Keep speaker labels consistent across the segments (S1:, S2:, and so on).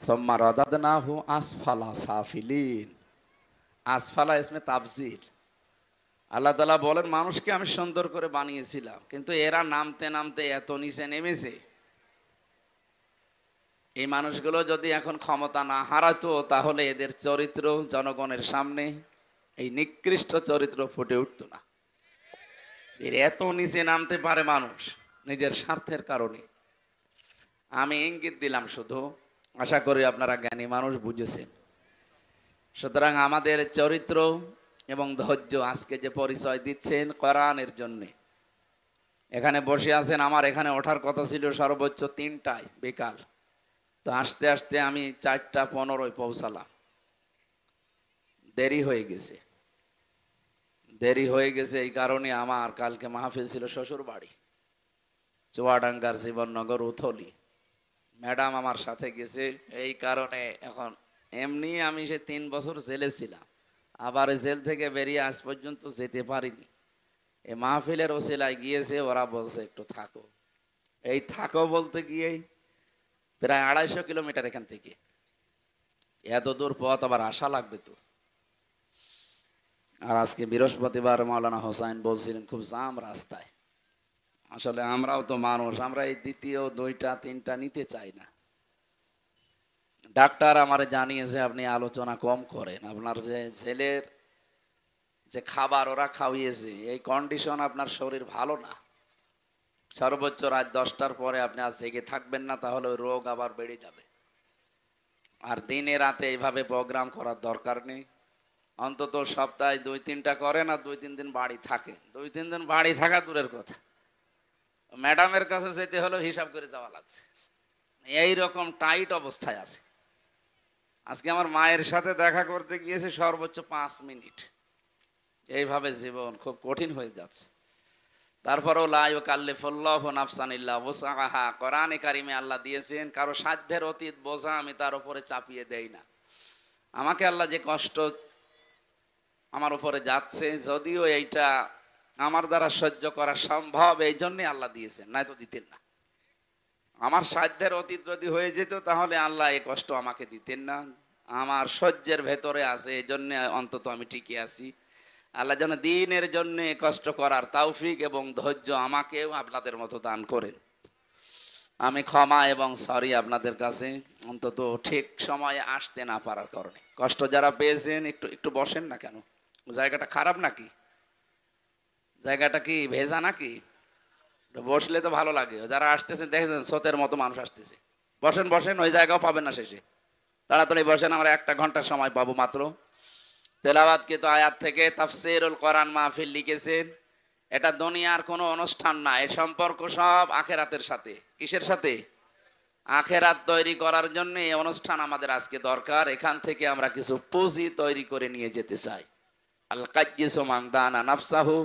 S1: সুম্মা রাদাদনাহু আসফালা সাফিলিন। আসফালা ইসমে তাফজিল। আল্লাহ তাআলা বলেন, মানুষকে আমি সুন্দর করে বানিয়েছিলাম, কিন্তু এরা নামতে নামতে এত নিচে নেমেছে। এই মানুষগুলো যদি এখন ক্ষমতা না হারাতো, তাহলে এদের চরিত্র জনগণের সামনে এই নিকৃষ্ট চরিত্র ফুটে উঠতো না। এর এত নিচে নামতে পারে মানুষ নিজের স্বার্থের কারণে। আমি ইঙ্গিত দিলাম শুধু, আশা করি আপনারা জ্ঞানী মানুষ বুঝেছেন। সুতরাং আমাদের চরিত্র এবং ধৈর্য আজকে যে পরিচয় দিচ্ছেন কোরআনের জন্যে। এখানে বসে আছেন, আমার এখানে ওঠার কথা ছিল সর্বোচ্চ 3টায় বিকাল, তো আস্তে আস্তে আমি 4:15 পৌঁছালাম। দেরি হয়ে গেছে। এই কারণে আমার কালকে মাহফিল ছিল শ্বশুর বাড়ি, চুয়াডাঙ্গার জীবননগর উথলি। ম্যাডাম আমার সাথে গেছে, এই কারণে এখন এমনি আমি সে 3 বছর জেলে ছিলাম, আবার জেল থেকে বেরিয়ে আজ পর্যন্ত যেতে পারিনি। এই মাহফিলের ওসিলায় গিয়েছে, ওরা বলছে একটু থাকো। এই থাকো বলতে গিয়েই প্রায় 250 কিলোমিটার এখান থেকে, এত দূর পথ আবার আসা লাগবে তো। আর আজকে বৃহস্পতিবার, মাওলানা হোসাইন বলছিলেন খুব জাম রাস্তায়। আসলে আমরাও তো মানুষ, আমরা এই দ্বিতীয় 2টা 3টা নিতে চাই না। ডাক্তার আমারে জানিয়েছে আপনি আলোচনা কম করেন, আপনার যে ছেলের যে খাবার ওরা খাওয়িয়েছে, এই কন্ডিশন আপনার শরীর ভালো না। সর্বোচ্চ রাত 10টার পরে আপনি আর জেগে থাকবেন না, তাহলে ওই রোগ আবার বেড়ে যাবে। আর দিনে রাতে এইভাবে প্রোগ্রাম করার দরকার নেই। অন্তত সপ্তাহে 2-3টা করেন আর 2-3 দিন বাড়ি থাকে। 2-3 দিন বাড়ি থাকা দূরের কথা, ম্যাডামের কাছে যেতে হলেও হিসাব করে যাওয়া লাগছে। এই রকম টাইট অবস্থায় আছে। আজকে আমার মায়ের সাথে দেখা করতে গিয়েছে সর্বোচ্চ 5 মিনিট। এইভাবে জীবন খুব কঠিন হয়ে যাচ্ছে। তারপরেও লা ইউকাল্লিফুল্লাহু নাফসান ইল্লা ওয়াসআহা, কোরআনে কারিমে আল্লাহ দিয়েছেন, কারো সাধ্যের অতীত বোঝা আমি তার উপরে চাপিয়ে দেই না। আমাকে আল্লাহ যে কষ্ট আমার উপরে যাচ্ছে, যদিও এইটা আমার দ্বারা সহ্য করা সম্ভব, এই জন্যে আল্লাহ দিয়েছেন, নাই তো দিতেন না। আমার সাধ্যের অতীত যদি হয়ে যেত, তাহলে আল্লাহ এই কষ্ট আমাকে দিতেন না। আমার সহ্যের ভেতরে আছে, এই জন্যে অন্তত আমি টিকে আছি। আল্লাহ যেন দ্বীনের জন্য কষ্ট করার তৌফিক এবং ধৈর্য আমাকেও আপনাদের মতো দান করেন। আমি ক্ষমা এবং সরি আপনাদের কাছে, অন্তত ঠিক সময়ে আসতে না পারার কারণে। কষ্ট যারা পেয়েছেন, একটু একটু বসেন না কেন? জায়গাটা খারাপ নাকি? জায়গাটা কি ভেজা নাকি? বসলে তো ভালো লাগে। যারা আসতেছেন দেখেছেন স্রোতের মতো মানুষ আসতেছে। বসেন বসেন, ওই জায়গাও পাবেন না শেষে। তাড়াতাড়ি বসেন, আমরা 1 ঘন্টার সময় পাবো মাত্র। তেলাওয়াতকৃত আয়াত থেকে তাফসীরুল কোরআন মাহফিল লিখেছেন। এটা দুনিয়ার কোনো অনুষ্ঠান না, এর সম্পর্ক সব আখেরাতের সাথে। কিসের সাথে? আখেরাত তৈরি করার জন্য এই অনুষ্ঠান আমাদের আজকে দরকার। এখান থেকে আমরা কিছু পুঁজি তৈরি করে নিয়ে যেতে চাই। আল কাজ্জিসু মান দানা নাফসাহু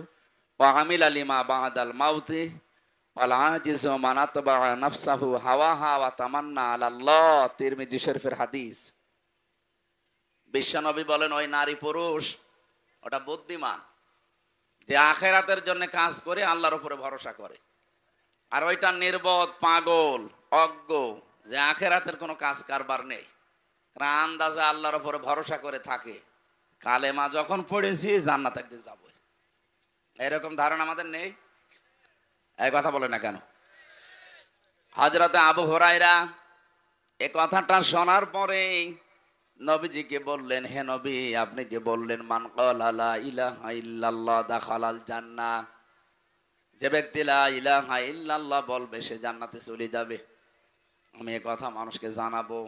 S1: ওয়া আমিলা লিমা বাদাল মাউতি ওয়াল আজিজু মান আতবা নাফসাহু হাওয়াহা ওয়া তামান্না আলাল্লাহ। তিরমিজি শরীফের হাদিস। বিশ্বনবী বলেন, ওই নারী পুরুষ ওটা বুদ্ধিমান যে আখেরাতের জন্য কাজ করে, আল্লাহর উপরে ভরসা করে। আর ওইটা নির্বোধ, পাগল, অজ্ঞ, যে আখেরাতের কোনো কাজ কারবার নেই, আন্দাজে আল্লাহর উপরে ভরসা করে থাকে। কালেমা যখন পড়েছি জান্নাত একদিন যাব, এরকম ধারণা আমাদের নেই। এই কথা বলে না কেন? হযরতে আবু হুরায়রা এই কথাটা শোনার পরে নবীজিকে বললেন, হে নবী, আপনি যে বললেন মান ক্বালা লা ইলাহা ইল্লাল্লাহ দাখালাল জান্নাহ, যে ব্যক্তি লা ইলাহা ইল্লাল্লাহ বলবে সে জান্নাতে চলে যাবে। আমি এই কথা মানুষকে জানাবো।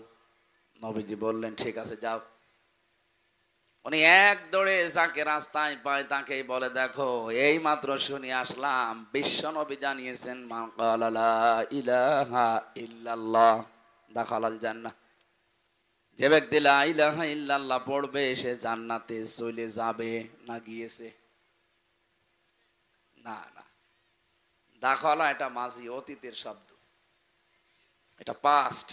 S1: নবীজি বললেন, ঠিক আছে যাও। উনি এক দৌড়ে যাকে রাস্তায় পায় তাকেই বলে, দেখো এই মাত্র শুনে আসলাম বিশ্ব নবী জানিয়েছেন মান ক্বালা লা ইলাহা ইল্লাল্লাহ দাখালাল জান্নাহ, যে ব্যক্তি লা ইলাহা ইল্লাল্লাহ পড়বে সে জান্নাতে চলে যাবে। না গিয়েছে? না না, দাখালা এটা মাজি, অতীতের শব্দ, এটা পাস্ট।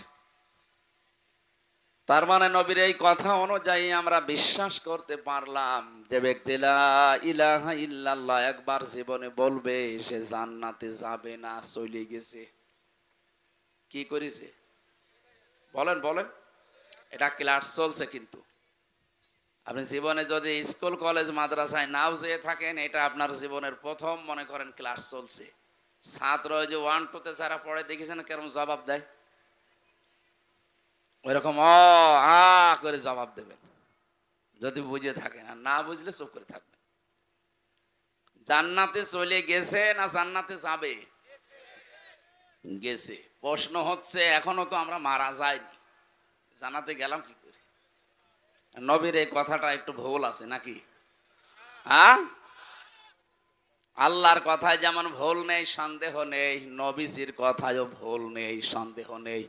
S1: তার মানে নবীর এই কথা অনুযায়ী আমরা বিশ্বাস করতে পারলাম যে ব্যক্তি লা ইলাহা ইল্লাল্লাহ একবার জীবনে বলবে সে জান্নাতে যাবে না, চলে গেছে। কি করেছে? বলেন বলেন। এটা ক্লাস চলছে। কিন্তু আপনি জীবনে যদি স্কুল কলেজ মাদ্রাসায় নাও যেয়ে থাকেন, এটা আপনার জীবনের প্রথম মনে করেন ক্লাস চলছে। ছাত্র ওই যে 1-2 যারা পড়ে দেখেছেন কেরম জবাব দেয়, ওইরকম করে জবাব দেবেন যদি বুঝে থাকেন, আর না বুঝলে চুপ করে থাকবেন। জান্নাতে চলে গেছে না জান্নাতে যাবে? গেছে। প্রশ্ন হচ্ছে এখনো তো আমরা মারা যাইনি, জান্নাতে গেলাম কি করে? নবীর এই কথাটা একটু ভুল আছে নাকি? হ্যাঁ, আল্লাহর কথায় যেমন ভুল নেই সন্দেহ নেই, নবীজির কথায়ও ভুল নেই সন্দেহ নেই।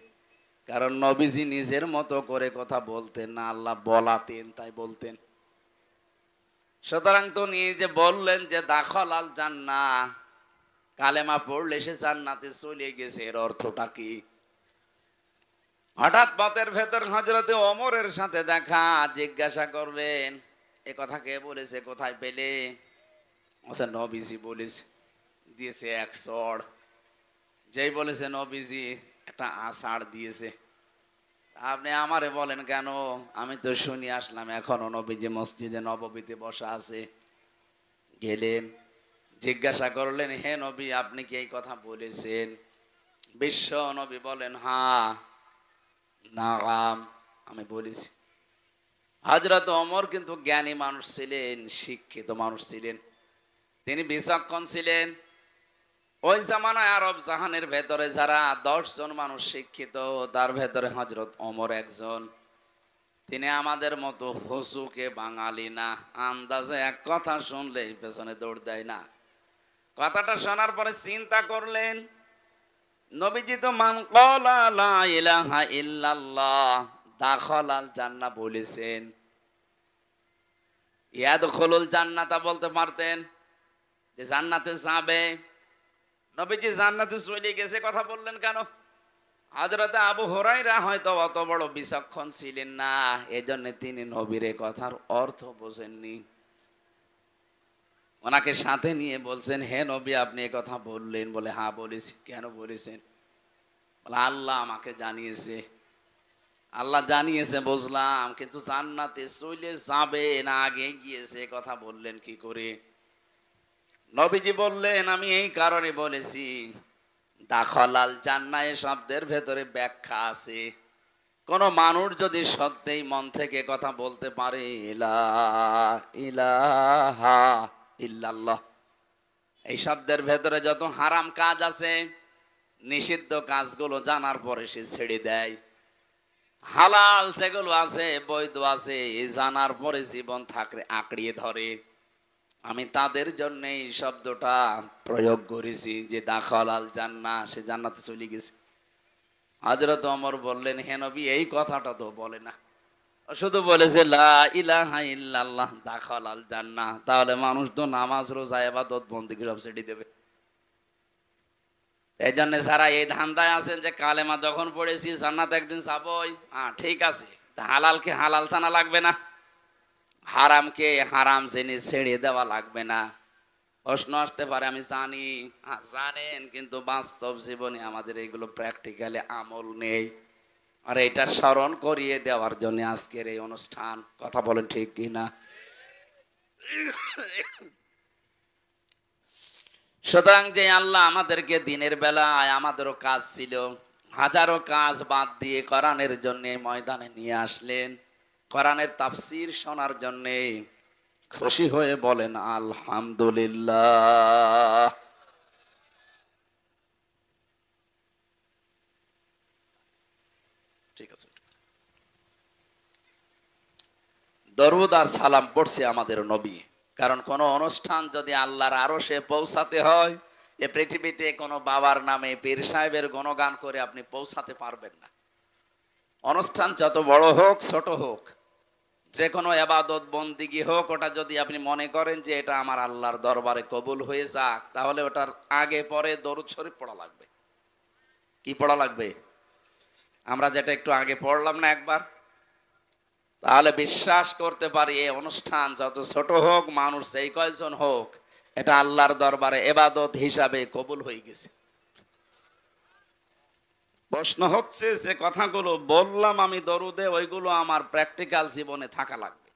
S1: কারণ নবীজি নিজের মতো করে কথা বলতেন না, আল্লাহ বলাতেন তাই বলতেন। সুতরাং তো নিজে বললেন যে দাখল আল জান্নাহ, কালেমা পড়লে সে জান্নাতে চলে গেছে, এর অর্থটা কি? হঠাৎ পথের ভেতর হযরতে ওমরের সাথে দেখা, জিজ্ঞাসা করলেন এ কথা কে বলেছে, কোথায় পেলে? আচ্ছা, নবীজি বলেছে, দিয়েছে এক চড়। যেই বলেছে নবীজি, একটা আষাঢ় দিয়েছে। আপনি আমারে বলেন কেন? আমি তো শুনি আসলাম, এখনো নবীজি মসজিদে নববীতে বসা আছে। গেলেন, জিজ্ঞাসা করলেন হে নবী, আপনি কি এই কথা বলেছেন? বিশ্ব নবী বলেন হ্যাঁ, নাম আমি বলেছি। হযরত ওমর কিন্তু জ্ঞানী মানুষ ছিলেন, শিক্ষিত মানুষ ছিলেন, তিনি বিচক্ষণ ছিলেন। ওই জামানায় আরব জাহানের ভেতরে যারা 10 জন মানুষ শিক্ষিত, তার ভেতরে হযরত ওমর একজন। তিনি আমাদের মতো হুসুকে বাঙালি না, আন্দাজে এক কথা শুনলেই পেছনে দৌড় দেয় না। কথাটা শোনার পরে চিন্তা করলেন, নবীজি তো মান ক্বালা লা ইলাহা ইল্লাল্লাহ দাখালাল জান্নাহ বলেছেন, ইয়াদখুলুল জান্নাতা বলতে পারতেন যে জান্নাতে যাবে। নবীজি জান্নাতে চলে গেছে কথা বললেন কেন? হযরত আবু হুরায়রা হয়তো অত বড় বিচক্ষণ ছিলেন না, এজন্য তিনি নবীর এই কথার অর্থ বোঝেননি। ওনাকে সাথে নিয়ে বলছেন হে নবী, আপনি এই কথা বললেন? বলে হ্যাঁ বলেছি। কেন বলেছেন? বলে আল্লাহ আমাকে জানিয়েছে। আল্লাহ জানিয়েছে বুঝলাম, কিন্তু জান্নাতে চলে যাবে না আগে গিয়েছে কথা বললেন কি করে? নবীজি বললেন আমি এই কারণে বলেছি, দাখালাল জান্নাহ শব্দের ভেতরে ব্যাখ্যা আছে। কোন মানুষ যদি সত্যিই মন থেকে কথা বলতে পারে লা ইলাহা ইল্লাল্লাহ, এই শব্দের ভেতরে যত হারাম কাজ আছে, নিষিদ্ধ কাজগুলো জানার পরে সে ছেড়ে দেয়, হালাল যেগুলো আছে বৈধ আছে জানার পরে জীবন থাকলে আঁকড়িয়ে ধরে, আমি তাদের জন্য এই শব্দটা প্রয়োগ করেছি যে দাখালাল জান্নাহ, সে জান্নাতে চলে গেছে। হযরত ওমর বললেন হে নবী, এই কথাটা তো বলে না, শুধু বলেছে লা ইলাহা ইল্লাল্লাহ দাখালাল জান্নাহ। তাহলে মানুষ তো নামাজ রোজা ইবাদত বন্দেগী সব ছেড়ে দেবে। এই জন্য যারা এই ধান্দায় আছেন যে কালেমা যখন পড়েছি জান্নাত একদিন যাবই, ঠিক আছে, তা হালালকে হালাল জানা লাগবে না, হারামকে হারাম জিনিস ছেড়ে দেওয়া লাগবে না। প্রশ্ন আসতে পারে আমি জানি, জানেন, কিন্তু বাস্তব জীবনে আমাদের এইগুলো প্র্যাকটিক্যালি আমল নেই। আর এটা স্মরণ করিয়ে দেওয়ার জন্য আজকের এই অনুষ্ঠান। কথা বলেন ঠিক কি না? সুতরাং যে আল্লাহ আমাদেরকে দিনের বেলায়, আমাদেরও কাজ ছিল, হাজারো কাজ বাদ দিয়ে কোরআনের জন্য ময়দানে নিয়ে আসলেন, কোরআনের তাফসীর শোনার জন্য। খুশি হয়ে বলেন আলহামদুলিল্লাহ। ঠিক আছে, দরুদ আর সালাম পড়ছে আমাদের নবী। কারণ কোন অনুষ্ঠান যদি আল্লাহর আরশে পৌঁছাতে হয়, এ পৃথিবীতে কোনো বাবার নামে পীর সাহেবের গুণগান করে আপনি পৌঁছাতে পারবেন না। অনুষ্ঠান যত বড় হোক ছোট হোক, যে কোনো ইবাদত বন্দিগি হোক, ওটা যদি আপনি মনে করেন যে এটা আমার আল্লাহর দরবারে কবুল হয়ে যাক, তাহলে ওটার আগে পরে দরুদ শরীফ পড়া লাগবে। কি পড়া লাগবে? আমরা যেটা একটু আগে পড়লাম না একবার, তাহলে বিশ্বাস করতে পারি এই অনুষ্ঠান যত ছোট হোক, মানুষ যেই কয়জন হোক, এটা আল্লাহর দরবারে ইবাদত হিসাবে কবুল হয়ে গেছে। প্রশ্ন হচ্ছে যে কথাগুলো বললাম আমি দরুদে, ওইগুলো আমার প্র্যাকটিক্যাল জীবনে থাকা লাগবে।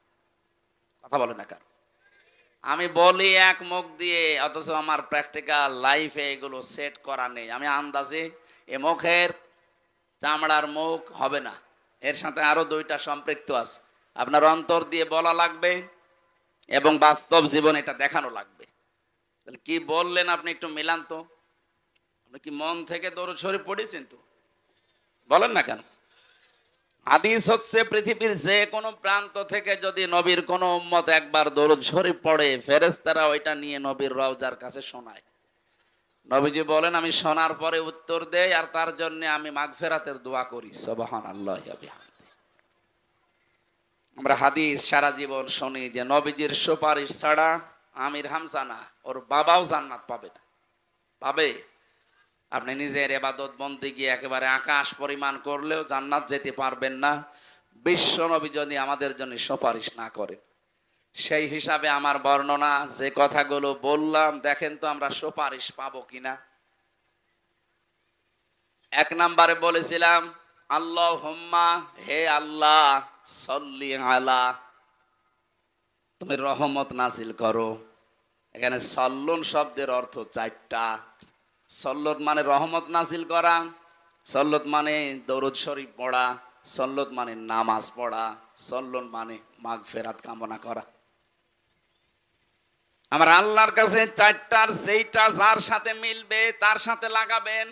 S1: কথা বলে না কেন? আমি বলি এক মুখ দিয়ে, অথচ আমার প্র্যাকটিক্যাল লাইফে এগুলো সেট করা নেই। আমি আন্দাজে এ মুখের চামড়ার মুখ হবে না, এর সাথে আরো দুইটা সম্পৃক্ত আছে। আপনার অন্তর দিয়ে বলা লাগবে এবং বাস্তব জীবন এটা দেখানো লাগবে। তাহলে কি বললেন আপনি একটু মিলান তো। আপনি কি মন থেকে দরুদ শরীফ পড়েছেন? তো বলেন না কেন? হাদিস হচ্ছে পৃথিবীর যে কোনো প্রান্ত থেকে যদি নবীর কোনো উম্মত একবার দরুদ শরীফ পড়ে, ফেরেশতারা ওইটা নিয়ে নবীর রওজার কাছে শোনায়। নবীজি বলেন আমি শোনার পরে উত্তর দেই আর তার জন্য আমি মাগফিরাতের দোয়া করি। সুবহানাল্লাহি ওয়া বিহামদিহি। আমরা হাদিস সারা জীবন শুনি যে নবীজির সুপারিশ ছাড়া আমির হামজা না, ওর বাবাও জান্নাত পাবে না। পাবে? আপনি নিজের ইবাদত বন্দেগী একেবারে আকাশ পরিমাণ করলেও জান্নাত যেতে পারবেন না বিশ্ব নবী যদি আমাদের জন্য সুপারিশ না করে। সেই হিসাবে আমার বর্ণনা যে কথাগুলো বললাম, দেখেন তো আমরা সুপারিশ পাবো কিনা। এক নম্বরে বলেছিলাম আল্লাহুম্মা, হে আল্লাহ, সল্লি আলা, তুমি রহমত নাজিল করো। এখানে সল্লুন শব্দের অর্থ চারটা। সল্লত মানে রহমত নাজিল করা, সল্লত মানে দরুদ শরীফ পড়া, সল্লত মানে নামাজ পড়া, সল্লন মানে মাগফিরাত কামনা করা। আমার আল্লাহর কাছে চারটার সেইটা যার সাথে মিলবে তার সাথে লাগাবেন।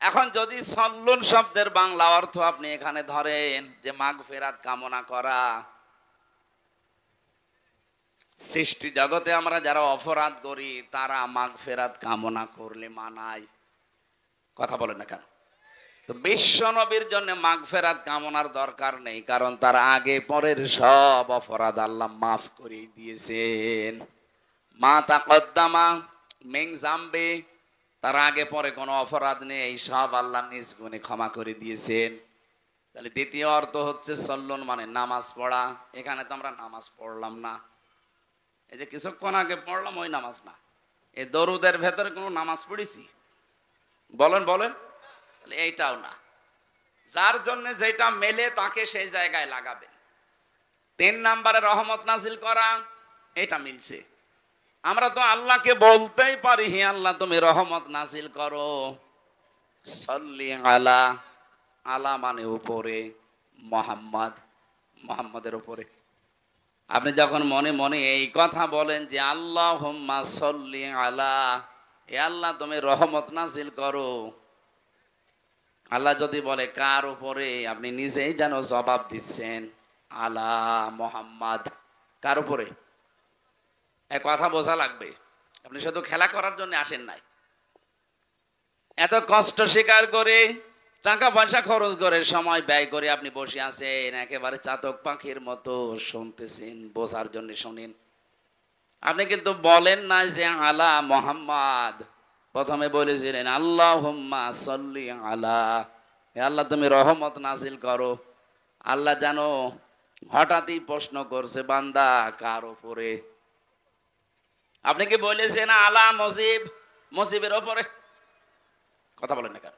S1: এখন যদি সল্লুন শব্দের বাংলা অর্থ আপনি এখানে ধরেন যে মাগফিরাত কামনা করা, সৃষ্টি জগতে আমরা যারা অপরাধ করি তারা মাগফিরাত কামনা করলে মানায়। কথা বলেন না কেন? তো বিশ্ব নবীর জন্য মাগফিরাত কামনার দরকার নেই, কারণ তার আগে পরের সব অপরাধ আল্লাহ মাফ করে দিয়েছেন। মা তাকদ্দামা মিন জামবি, তার আগে পরে কোনো অপরাধ নেই, এই সব আল্লাহ নিজ গুণে ক্ষমা করে দিয়েছেন। তাহলে দ্বিতীয় অর্থ হচ্ছে সল্লন মানে নামাজ পড়া। এখানে তো আমরা নামাজ পড়লাম না, এই যে কিছুক্ষণ আগে পড়লাম ওই নামাজ না। এই দরুদের ভেতরে কোনো নামাজ পড়েছি? বলেন বলেন। তাহলে এইটাও না। যার জন্য যেটা মেলে তাকে সেই জায়গায় লাগাবেন। 3 নম্বরে রহমত নাজিল করা, এটা মিলছে। আমরা তো আল্লাহকে বলতেই পারি হে আল্লাহ তুমি রহমত নাজিল করো। সল্লি আলা, আলা মানে উপরে, মোহাম্মদ, মোহাম্মদের উপরে। আপনি যখন মনে মনে এই কথা বলেন যে আল্লাহুম্মা সল্লি আলা, হে আল্লাহ তুমি রহমত নাজিল করো, আল্লাহ যদি বলে কার উপরে, আপনি নিজেই যেন জবাব দিচ্ছেন আলা মোহাম্মদ। কার উপরে? এক কথা বোঝা লাগবে, আপনি শুধু খেলা করার জন্য আসেন নাই। এত কষ্ট স্বীকার করে, টাকা পয়সা খরচ করে, সময় ব্যয় করে আপনি বসে আছেন একেবারে চাতক পাখির মতো শুনতেছেন, বোঝার জন্য শুনেন। আপনি কিন্তু বলেন না যে আলা মোহাম্মদ, প্রথমে বলেছিলেন আল্লাহুম্মা সল্লি আলা, হে আল্লাহ তুমি রহমত নাজিল করো। আল্লাহ জানো হঠাৎই প্রশ্ন করছে বান্দা কার উপরে? আপনি কি বলেছেন আলা মুজিব, মুজিবের উপরে? কথা বলেন না কেন?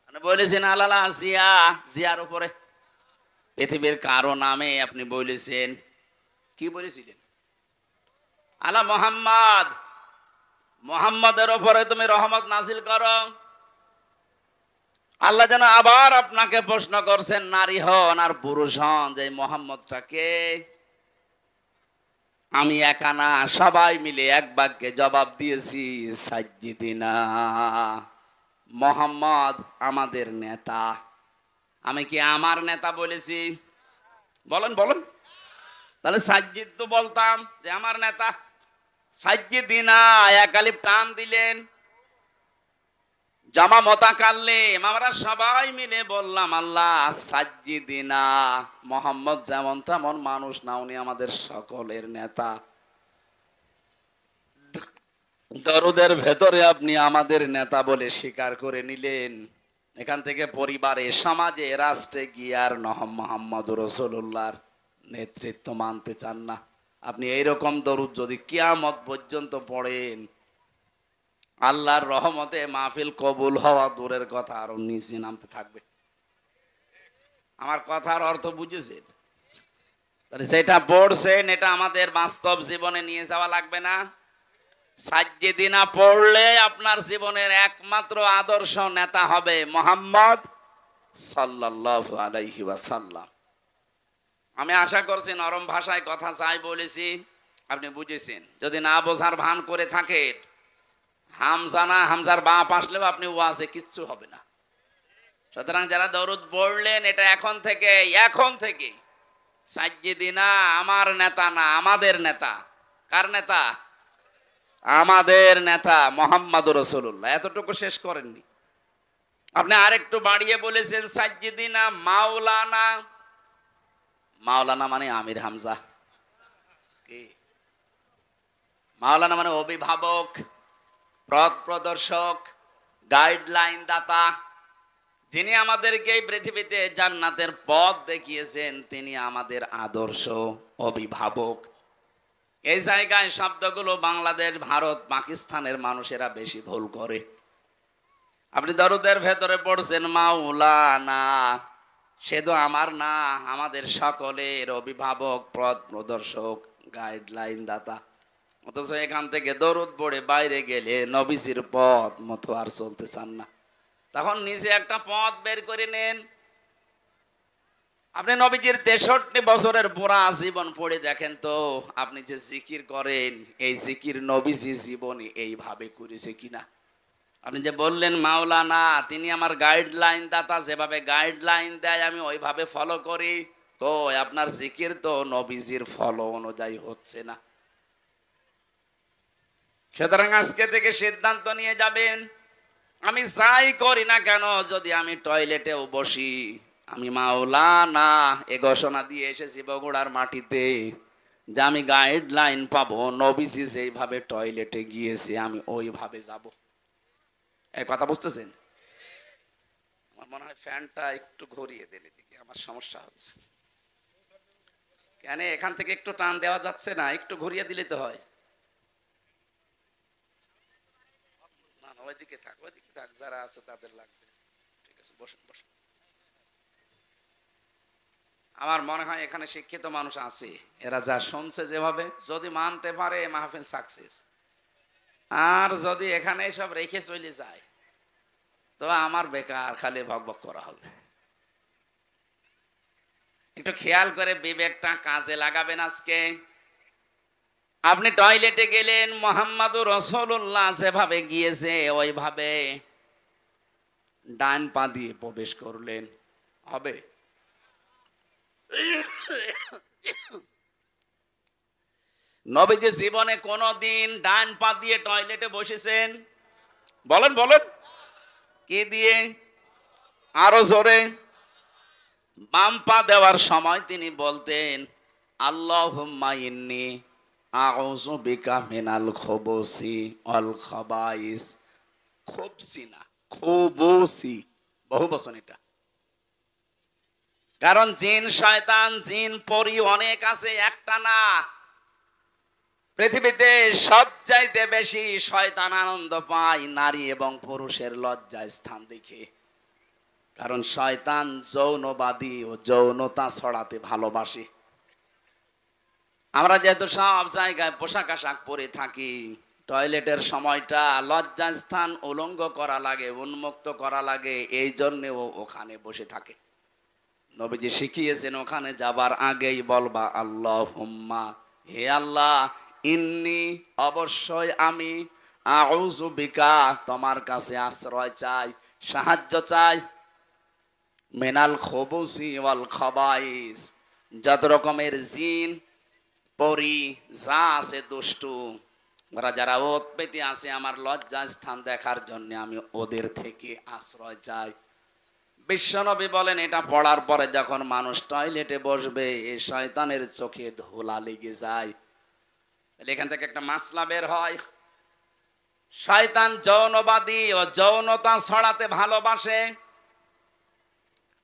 S1: আপনি বলেছেন আলালা জিয়া, জিয়ার উপরে? পৃথিবীর কারো নামে আপনি বলেছেন? কি বলেছিলেন? আলা মোহাম্মদ, মোহাম্মদের উপরে তুমি রহমত নাজিল করো। আল্লাহ যেন আবার আপনাকে প্রশ্ন করছেন, নারী হন আর পুরুষ হন, যে মোহাম্মদটাকে আমি একা না, সবাই মিলে এক বাক্যে জবাব দিয়েছি সাজ্জিদিনা, মোহাম্মদ আমাদের নেতা। আমি কি আমার নেতা বলেছি? বলেন বলেন। তাহলে সাজ্জিদ তো বলতাম যে আমার নেতা। সাজ্জিদিনা এক আলিফ টান দিলেন, জামা মোতাকাল্লিম, আমরা সবাই মিলে বললাম আল্লাহ সাজ্জিদিনা, মোহাম্মদ যেমন তেমন মানুষ না, উনি আমাদের সকলের নেতা। দরুদের ভেতরে আপনি আমাদের নেতা বলে স্বীকার করে নিলেন। এখান থেকে পরিবারে, সমাজে, রাষ্ট্রে গিয়ে আর মোহাম্মদ রাসূলুল্লাহর নেতৃত্ব মানতে চান না। আপনি এইরকম দরুদ যদি কিয়ামত পর্যন্ত পড়েন, আল্লাহর রহমতে মাহফিল কবুল হওয়া দূরের কথা, আরো নিচে নামতে থাকবে। আমার কথার অর্থ বুঝেছেন? তাহলে সেটা পড়ছেন, এটা আমাদের বাস্তব জীবনে নিয়ে যাওয়া লাগবে না? সাজ্জেদিনা পড়লে আপনার জীবনের একমাত্র আদর্শ নেতা হবে মুহাম্মদ সাল্লাল্লাহু আলাইহি ওয়াসাল্লাম। আমি আশা করছি নরম ভাষায় কথা চাই বলেছি, আপনি বুঝেছেন। যদি না বোঝার ভান করে থাকেন, হামজার বাপ আসলেও আপনি ওয়াজে কিচ্ছু হবে না। সুতরাং যারা দরুদ পড়লেন, এটা এখন থেকে সাজ্জেদিনা আমার নেতা না, আমাদের নেতা। কার নেতা? আমাদের নেতা মুহাম্মদুর রাসূলুল্লাহ। এতটুকু শেষ করেননি, আপনি আরেকটু বাড়িয়ে বলেছেন সাজ্জেদিনা মাওলানা। মাওলানা মানে আমির হামজা। কি মাওলানা? মানে অভিভাবক, পথ প্রদর্শক, গাইডলাইন দাতা। যিনি আমাদেরকে এই পৃথিবীতে জান্নাতের পথ দেখিয়েছেন, তিনি আমাদের আদর্শ অভিভাবক। এই জায়গায় শব্দগুলো বাংলাদেশ, ভারত, পাকিস্তানের মানুষেরা বেশি ভুল করে। আপনি দরুদের ভেতরে পড়ছেন মাওলানা, সে তো আমার না, আমাদের সকলের অভিভাবক, পথ প্রদর্শক, গাইডলাইন দাতা। অথচ এখান থেকে দরুদ পড়ে বাইরে গেলে নবীজির পথ মতো আর চলতে চান না। তখন নিজে একটা পথ বের করে নেন। আপনি নবীজির 63 বছরের পুরা জীবন পড়ে দেখেন তো, আপনি যে জিকির করেন, এই জিকির নবীজি জীবনে এইভাবে করেছে কিনা। আপনি যে বললেন মাওলানা, তিনি আমার গাইডলাইন দাতা, যেভাবে গাইডলাইন দেয় আমি ওইভাবে ফলো করি। তো আপনার জিকির তো নবীজির ফলো অনুযায়ী হচ্ছে না। সুতরাং আজকে থেকে সিদ্ধান্ত নিয়ে যাবেন, আমি যাই করি না কেন, যদি আমি টয়লেটেও বসি, আমি মাওলানা এ ঘোষণা দিয়ে এসেছি বগুড়ার মাটিতে যে আমি গাইডলাইন পাবো, নবীজি যেইভাবে টয়লেটে গিয়েছে আমি ওইভাবে যাব। এই কথা বুঝতেছেন? আমার মনে হয় ফ্যানটা একটু ঘুরিয়ে দিলে দিকে, আমার সমস্যা হচ্ছে। কেন এখান থেকে একটু টান দেওয়া যাচ্ছে না? একটু ঘুরিয়ে দিলে তো হয়। না না, ওইদিকে থাক, যারা আছে তাদের লাগবে। ঠিক আছে, বসেন বসেন। আমার মনে হয় এখানে শিক্ষিত মানুষ আছে, এরা যা শুনছে যেভাবে, যদি মানতে পারে মাহফিল সাকসেস। আর যদি এখানে সব রেখে চলে যায়, তো আমার বেকার খালি বকবক করা হবে। একটু খেয়াল করে বিবেকটা কাজে লাগাবেন আজকে। আপনি টয়লেটে গেলেন, মুহাম্মদুর রাসূলুল্লাহ যেভাবে গিয়েছে ওইভাবে ডান পা দিয়ে প্রবেশ করলেন, হবে? নবীজি জীবনে কোনদিন ডান পা দিয়ে টয়লেটে বসেছেন? বলেন বলেন। কি দিয়ে? আরো জোরে। বাম পা দেওয়ার সময় তিনি বলতেন আল্লাহুম্মা ইন্নী আউযু বিকা মিনাল খুবুসি ওয়াল খাবাইস। খুবসি না, খুবুসি, বহু বচন এটা। কারণ জিন শয়তান, জিন পরি অনেক আছে, একটা না। পৃথিবীতে সবচাইতে বেশি শয়তান আনন্দ পায় নারী এবং পুরুষের লজ্জায় স্থান দেখে। কারণ শয়তান যৌনবাদী ও যৌনতা ছড়াতে ভালোবাসে। আমরা যেহেতু সব জায়গায় পোশাক আশাক পরে থাকি, টয়লেটের সময়টা লজ্জাস্থান উলঙ্গ করা লাগে, উন্মুক্ত করা লাগে, এই জন্যেও ওখানে বসে থাকে। নবীজি শিখিয়েছেন ওখানে যাবার আগেই বলবা আল্লাহুম্মা, হে আল্লাহ, ইন্নি অবশ্যই আমি, আউযু বিকা তোমার কাছে আশ্রয় চাই, সাহায্য চাই, মিনাল খুবুসি ওয়াল খাবাইস যত রকমের জিন পরি যা আছে দুষ্টু, ওরা যারা উৎপত্তি আছে আমার লজ্জা স্থান দেখার জন্য আমি ওদের থেকে আশ্রয় চাই। বিশ্বনবী বলেন এটা পড়ার পরে যখন মানুষ টয়লেটে বসবে, এই শয়তানের চোখে ধুলা লেগে যায়। তাহলে এখান থেকে একটা মাসলা বের হয়, শয়তান যৌনবাদী ও যৌনতা ছড়াতে ভালোবাসে।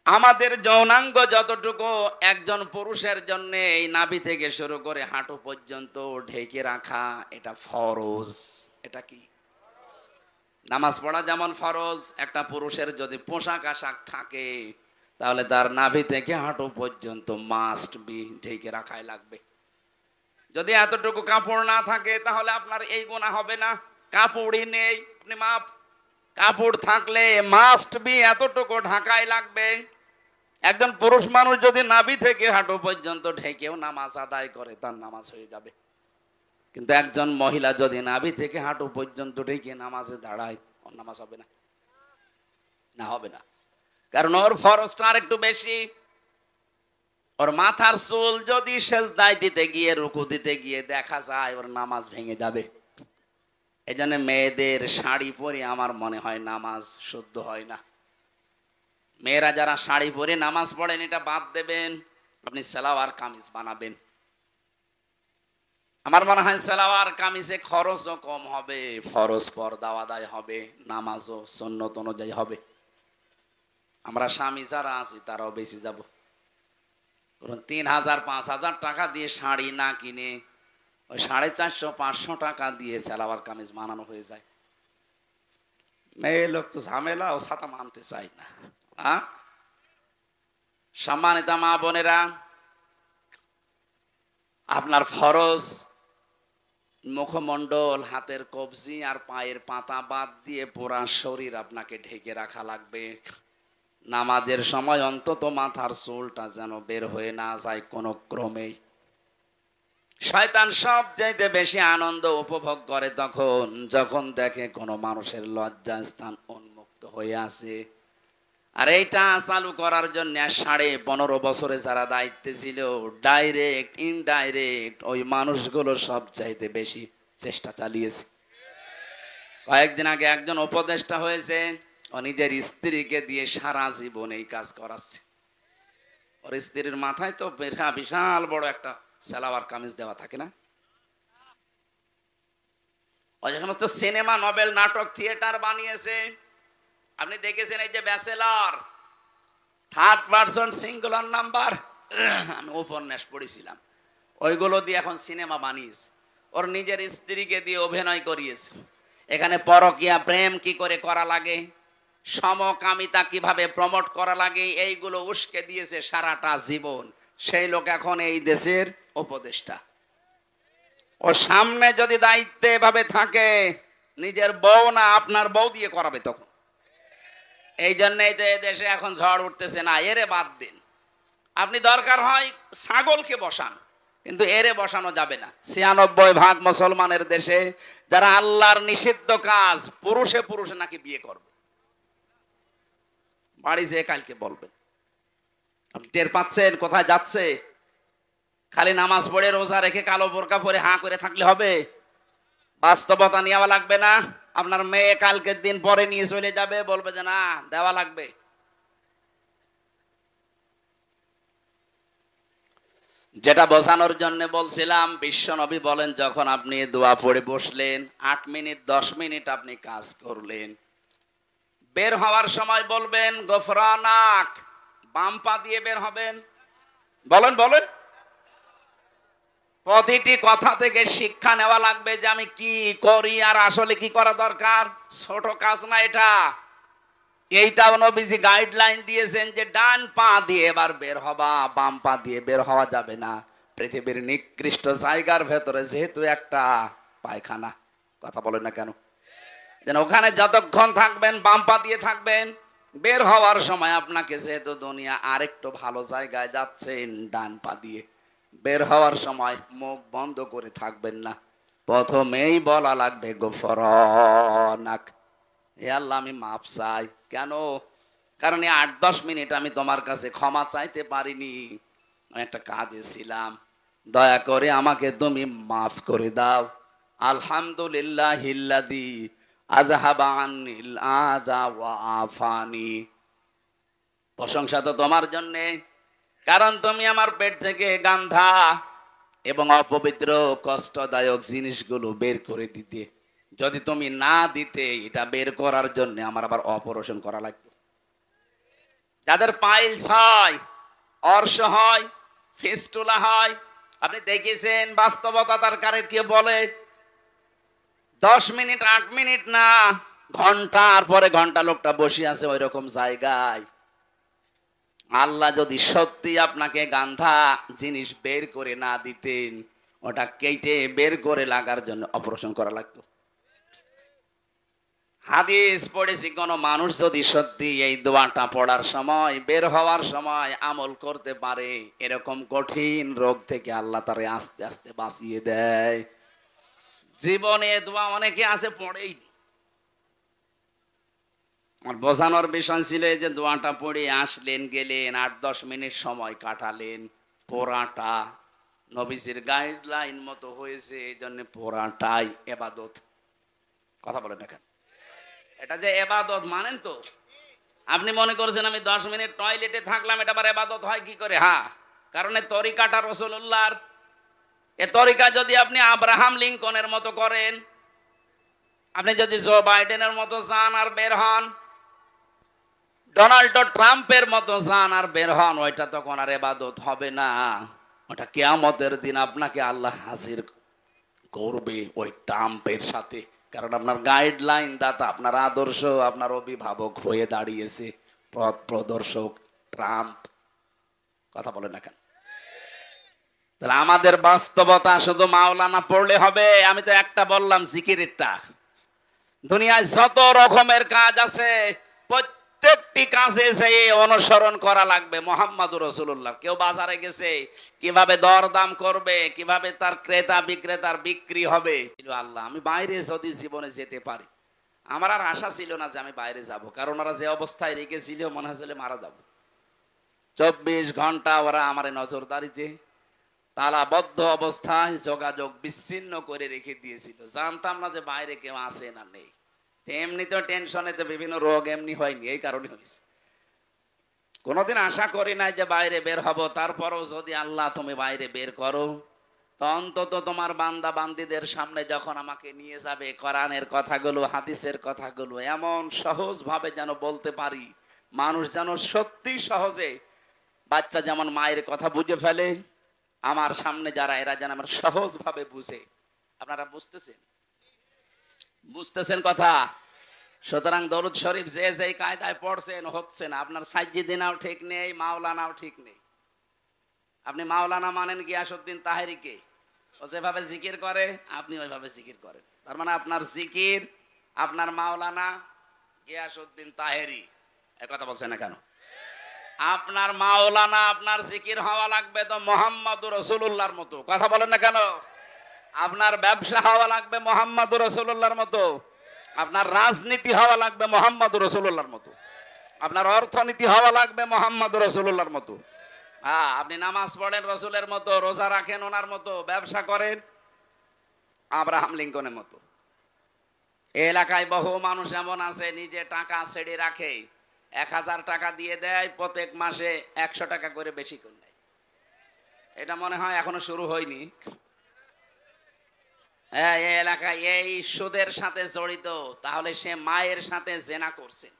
S1: আমাদের যৌনাঙ্গ যতটুকু একজন পুরুষের জন্য এই নাভি থেকে শুরু করে হাঁটু পর্যন্ত ঢেকে রাখা, এটা ফরজ। এটা কি? নামাজ পড়া যেমন ফরজ, একটা পুরুষের যদি পোশাক আশাক থাকে তাহলে তার নাভি থেকে হাঁটু পর্যন্ত মাস্ট বি ঢেকে রাখাই লাগবে। যদি এতটুকু কাপড় না থাকে তাহলে আপনার এই গুনাহ হবে না। কাপড়ই নেই, আপনি মাপ। কাপড় থাকলে মাস্ট বি এতটুকু ঢাকাই লাগবে। একজন পুরুষ মানুষ যদি নাভি থেকে হাঁটু পর্যন্ত ঢেকেও নামাজ আদায় করে তার নামাজ হয়ে যাবে। কিন্তু একজন মহিলা যদি নাভি থেকে হাঁটু পর্যন্ত ঢেকে নামাজে দাঁড়ায়, ওর নামাজ হবে না, না হবে না। কারণ ওর ফরজটা আর একটু বেশি। ওর মাথার চুল যদি সেজদায় দিতে গিয়ে, রুকু দিতে গিয়ে দেখা যায় ওর নামাজ ভেঙে যাবে। এই জন্য মেয়েদের শাড়ি পরে আমার মনে হয় নামাজ শুদ্ধ হয় না। মেয়েরা যারা শাড়ি পরে নামাজ পড়েন এটা বাদ দেবেন, আপনি সালোয়ার কামিজ বানাবেন। আমার মনে হয় সালোয়ার কামিজে খরচও কম হবে, ফরজ পর্দাও আদায় হবে, নামাজও সুন্নত অনুযায়ী হবে। আমরা স্বামী যারা আছি তারাও বেশি যাব। ৩,০০০ ৫,০০০ টাকা দিয়ে শাড়ি না কিনে ওই ৪৫০ 500 টাকা দিয়ে সালোয়ার কামিজ বানানো হয়ে যায়। মেয়ে লোক তো ঝামেলা, ও ছাতা মানতে চাই না। সম্মানিত মা বোনেরা, আপনার ফরজ মুখমণ্ডল, হাতের কবজি আর পায়ের পাতা বাদ দিয়ে পুরা শরীর আপনাকে ঢেকে রাখা লাগবে। নামাজের সময় অন্তত মাথার চুলটা যেন বের হয়ে না যায় কোনো ক্রমেই। শয়তান সবচাইতে বেশি আনন্দ উপভোগ করে তখন যখন দেখে কোনো মানুষের লজ্জা স্থান উন্মুক্ত হয়ে আছে। আর এইটা চালু করার জন্য 15.5 বছরে যারা দায়িত্বে ছিল, ডাইরেক্ট ইনডাইরেক্ট ওই মানুষগুলো সবচাইতে বেশি চেষ্টা চালিয়েছে। কয়েকদিন আগে একজন উপদেষ্টা হয়েছে, ও নিজের স্ত্রীকে দিয়ে সারা জীবন এই কাজ করাচ্ছে। ওর স্ত্রীর মাথায় তো বিশাল বড় একটা সালোয়ার কামিজ দেওয়া থাকে না। ওই যে সমস্ত সিনেমা, নভেল, নাটক, থিয়েটার বানিয়েছে, আপনি দেখেছেন এই যে bachelor, third person singular number, আমি উপন্যাস পড়েছিলাম, ওইগুলো দিয়ে এখন সিনেমা বানিয়েছে। ওর নিজের স্ত্রীকে দিয়ে অভিনয় করিয়েছে। এখানে পরকীয়া প্রেম কি করে করা লাগে, সমকামিতা কিভাবে প্রমোট করা লাগে, এইগুলো উস্কে দিয়েছে সারাটা জীবন। সেই লোক এখন এই দেশের উপদেষ্টা। ও সামনে যদি দায়িত্বে এভাবে থাকে, নিজের বউ না আপনার বউ দিয়ে করাবে তখন। এই জন্যই তো দেশে এখন ঝড় উঠতেছে, না এরে বাদ দিন। আপনি দরকার হয় ছাগলকে বসান, কিন্তু এরে বসানো যাবে না। ৯৬% মুসলমানের দেশে যারা আল্লাহর নিষিদ্ধ কাজ পুরুষে পুরুষে নাকি বিয়ে করবে। বাড়ি যেয়ে কালকে বলবেন। আপনি টের পাচ্ছেন কোথায় যাচ্ছে? খালি নামাজ পড়ে রোজা রেখে কালো বোরকা পরে হাঁ করে থাকলে হবে? বাস্তবতা নেওয়া লাগবে না? আপনার মেয়ে কালকের দিন পরে নিয়ে চলে যাবে, বলবে যে না দেওয়া লাগবে। যেটা বোঝানোর জন্য বলছিলাম, বিশ্ব নবী বলেন যখন আপনি দোয়া পড়ে বসলেন 8 মিনিট 10 মিনিট আপনি কাজ করলেন, বের হওয়ার সময় বলবেন গফরানাক, বাম পা দিয়ে বের হবেন। বলেন বলেন। প্রতিটি কথা থেকে শিক্ষা নেওয়া লাগবে যে আমি কি করি আর আসলে কি করা দরকার। ছোট কাজ না এটা। এইটাও নবীজি গাইডলাইন দিয়েছেন যে ডান পা দিয়ে এবার বের হবা, বাম পা দিয়ে বের হওয়া যাবে না। পৃথিবীর নিকৃষ্ট জায়গার ভেতরে যেহেতু একটা পায়খানা, কথা বলেন না কেন, যেন ওখানে যতক্ষণ থাকবেন বাম পা দিয়ে থাকবেন। বের হওয়ার সময় আপনাকে যেহেতু দুনিয়া আরেকটু ভালো জায়গায় যাচ্ছেন, ডান পা দিয়ে বের হওয়ার সময় মুখ বন্ধ করে থাকবেন না। প্রথমেই বলা লাগবে গফরানাক, হে আল্লাহ আমি মাপ চাই। কেন? কারণ এই 8-10 মিনিট আমি তোমার কাছে ক্ষমা চাইতে পারিনি, আমি একটা কাজে ছিলাম, দয়া করে আমাকে তুমি মাফ করে দাও। আলহামদুলিল্লাহিল্লাযী আযহাবা আন্নিল আযা ওয়া আফানি, প্রশংসা তো তোমার জন্য, কারণ তুমি আমার পেট থেকে গান্ধা এবং অপবিত্র কষ্টদায়ক জিনিসগুলো বের করে দিতে। যদি তুমি না দিতে, এটা বের করার জন্য আমার আবার অপারেশন করা লাগবে। যাদের পাইলস হয়, অর্শ হয়, ফিস্টুলা হয়, আপনি দেখেছেন বাস্তবতা তার কারে কে বলে 10 মিনিট 8 মিনিট না, ঘন্টার পরে ঘন্টা লোকটা বসে আছে ওই রকম জায়গায়। আল্লাহ যদি সত্যি আপনাকে গান্ধা জিনিস বের করে না দিতেন, ওটা কেটে বের করে লাগার জন্য অপারেশন করা লাগতো। হাদিস পড়েছি, কোন মানুষ যদি সত্যি এই দোয়াটা পড়ার সময়, বের হওয়ার সময় আমল করতে পারে, এরকম কঠিন রোগ থেকে আল্লাহ তারে আস্তে আস্তে বাঁচিয়ে দেয়। জীবনে দোয়া অনেকে আছে পড়েই। আমার বোঝানোর বিষয় ছিল যে দোয়াটা পড়ে আসলেন, গেলেন, 8-10 মিনিট সময় কাটালেন, পড়াটা নবীজির গাইডলাইন মতো হয়েছে, এই জন্য পড়াটাই এবাদত। কথা বলেন না কেন? এটা যে এবাদত মানেন তো? আপনি মনে করছেন আমি 10 মিনিট টয়লেটে থাকলাম, এটা আবার এবাদত হয় কি করে? হ্যাঁ, কারণ এই তরিকাটা রাসূলুল্লাহর। এ তরিকা যদি আপনি আব্রাহাম লিঙ্কনের মতো করেন, আপনি যদি জো বাইডেনের মতো যান আর বের হন, ডোনাল্ড ট্রাম্পের মতো যান আর বের হন, ওইটা তখন আর এবাদত হবে না। ওটা কিয়ামতের দিন আপনাকে আল্লাহ হাজির করবে ওই ট্রাম্পের সাথে, কারণ আপনার গাইডলাইন দাতা, আপনার আদর্শ, আপনার অভিভাবক হয়ে দাঁড়িয়েছে পথ প্রদর্শক ট্রাম্প। কথা বলে না কেন? তাহলে আমাদের বাস্তবতা শুধু মাওলানা পড়লে হবে? আমি তো একটা বললাম জিকিরেরটা। দুনিয়ায় যত রকমের কাজ আছে, প্রত্যেকটি কাজে যে অনুসরণ করা লাগবে মুহাম্মদুর রাসূলুল্লাহ। কেউ বাজারে গেছে, কিভাবে দরদাম করবে, কিভাবে তার ক্রেতা বিক্রেতার বিক্রি হবে। আল্লাহ, আমি বাইরে যদি জীবনে যেতে পারি, আমার আর আশা ছিল না যে আমি বাইরে যাব, কারণ ওরা যে অবস্থায় রেখেছিল মনে হয়েছিল মারা যাব। 24 ঘন্টা ওরা আমার নজরদারিতে, তালাবদ্ধ অবস্থায় যোগাযোগ বিচ্ছিন্ন করে রেখে দিয়েছিল। জানতাম না যে বাইরে কেউ আছে না নেই। এমনিতেও টেনশনে তো বিভিন্ন রোগ এমনি হয়নি, এই কারণে হয়েছে। কোনোদিন আশা করি নাই যে বাইরে বের হব। তারপরও যদি আল্লাহ তুমি বাইরে বের করো, তো অন্তত তোমার বান্দা বান্দিদের সামনে যখন আমাকে নিয়ে যাবে, কোরআনের কথাগুলো, হাদিসের কথাগুলো এমন সহজ ভাবে যেন বলতে পারি, মানুষ যেন সত্যি সহজে, বাচ্চা যেমন মায়ের কথা বুঝে ফেলে, আমার সামনে যারা এরা যেন আমার সহজ ভাবে বুঝে। আপনারা বুঝতেছেন? বুঝতেছেন কথা? সুতরাং দরুদ শরীফ যে যেই কায়দায় পড়ছেন হচ্ছে না। আপনার সাজ্জিদিনাও ঠিক নেই, মাওলানাও ঠিক নেই। আপনি মাওলানা মানেন গিয়াসউদ্দিন তাহেরিকে, ও যেভাবে জিকির করে আপনি ওইভাবে জিকির করেন। তার মানে আপনার জিকির, আপনার মাওলানা গিয়াসউদ্দিন তাহেরি। এই কথা বলছেন না কেন? আপনার মাওলানা, আপনার জিকির হওয়া লাগবে তো মুহাম্মদুর রাসূলুল্লাহর মতো। কথা বলেন না কেন? আপনার ব্যবসা হওয়া লাগবে মুহাম্মদুর রাসূলুল্লাহর মতো। আপনার রাজনীতি হওয়া লাগবে মুহাম্মদুর রাসূলুল্লাহর মতো। আপনার অর্থনীতি হওয়া লাগবে মুহাম্মদুর রাসূলুল্লাহর মতো। হ্যাঁ, আপনি নামাজ পড়েন রসুলের মতো, রোজা রাখেন ওনার মতো, ব্যবসা করেন আব্রাহাম লিঙ্কনের মতো। এলাকায় বহু মানুষ এমন আছে নিজে টাকা ছেড়ে রাখে, 1000 টাকা দিয়ে দেয়, প্রত্যেক মাসে 100 টাকা করে বেশি করে নেয়। এটা মনে হয় এখনো শুরু হয়নি। হ্যাঁ, এই এলাকায় এই সুদের সাথে জড়িত, তাহলে সে মায়ের সাথে জেনা করছেন।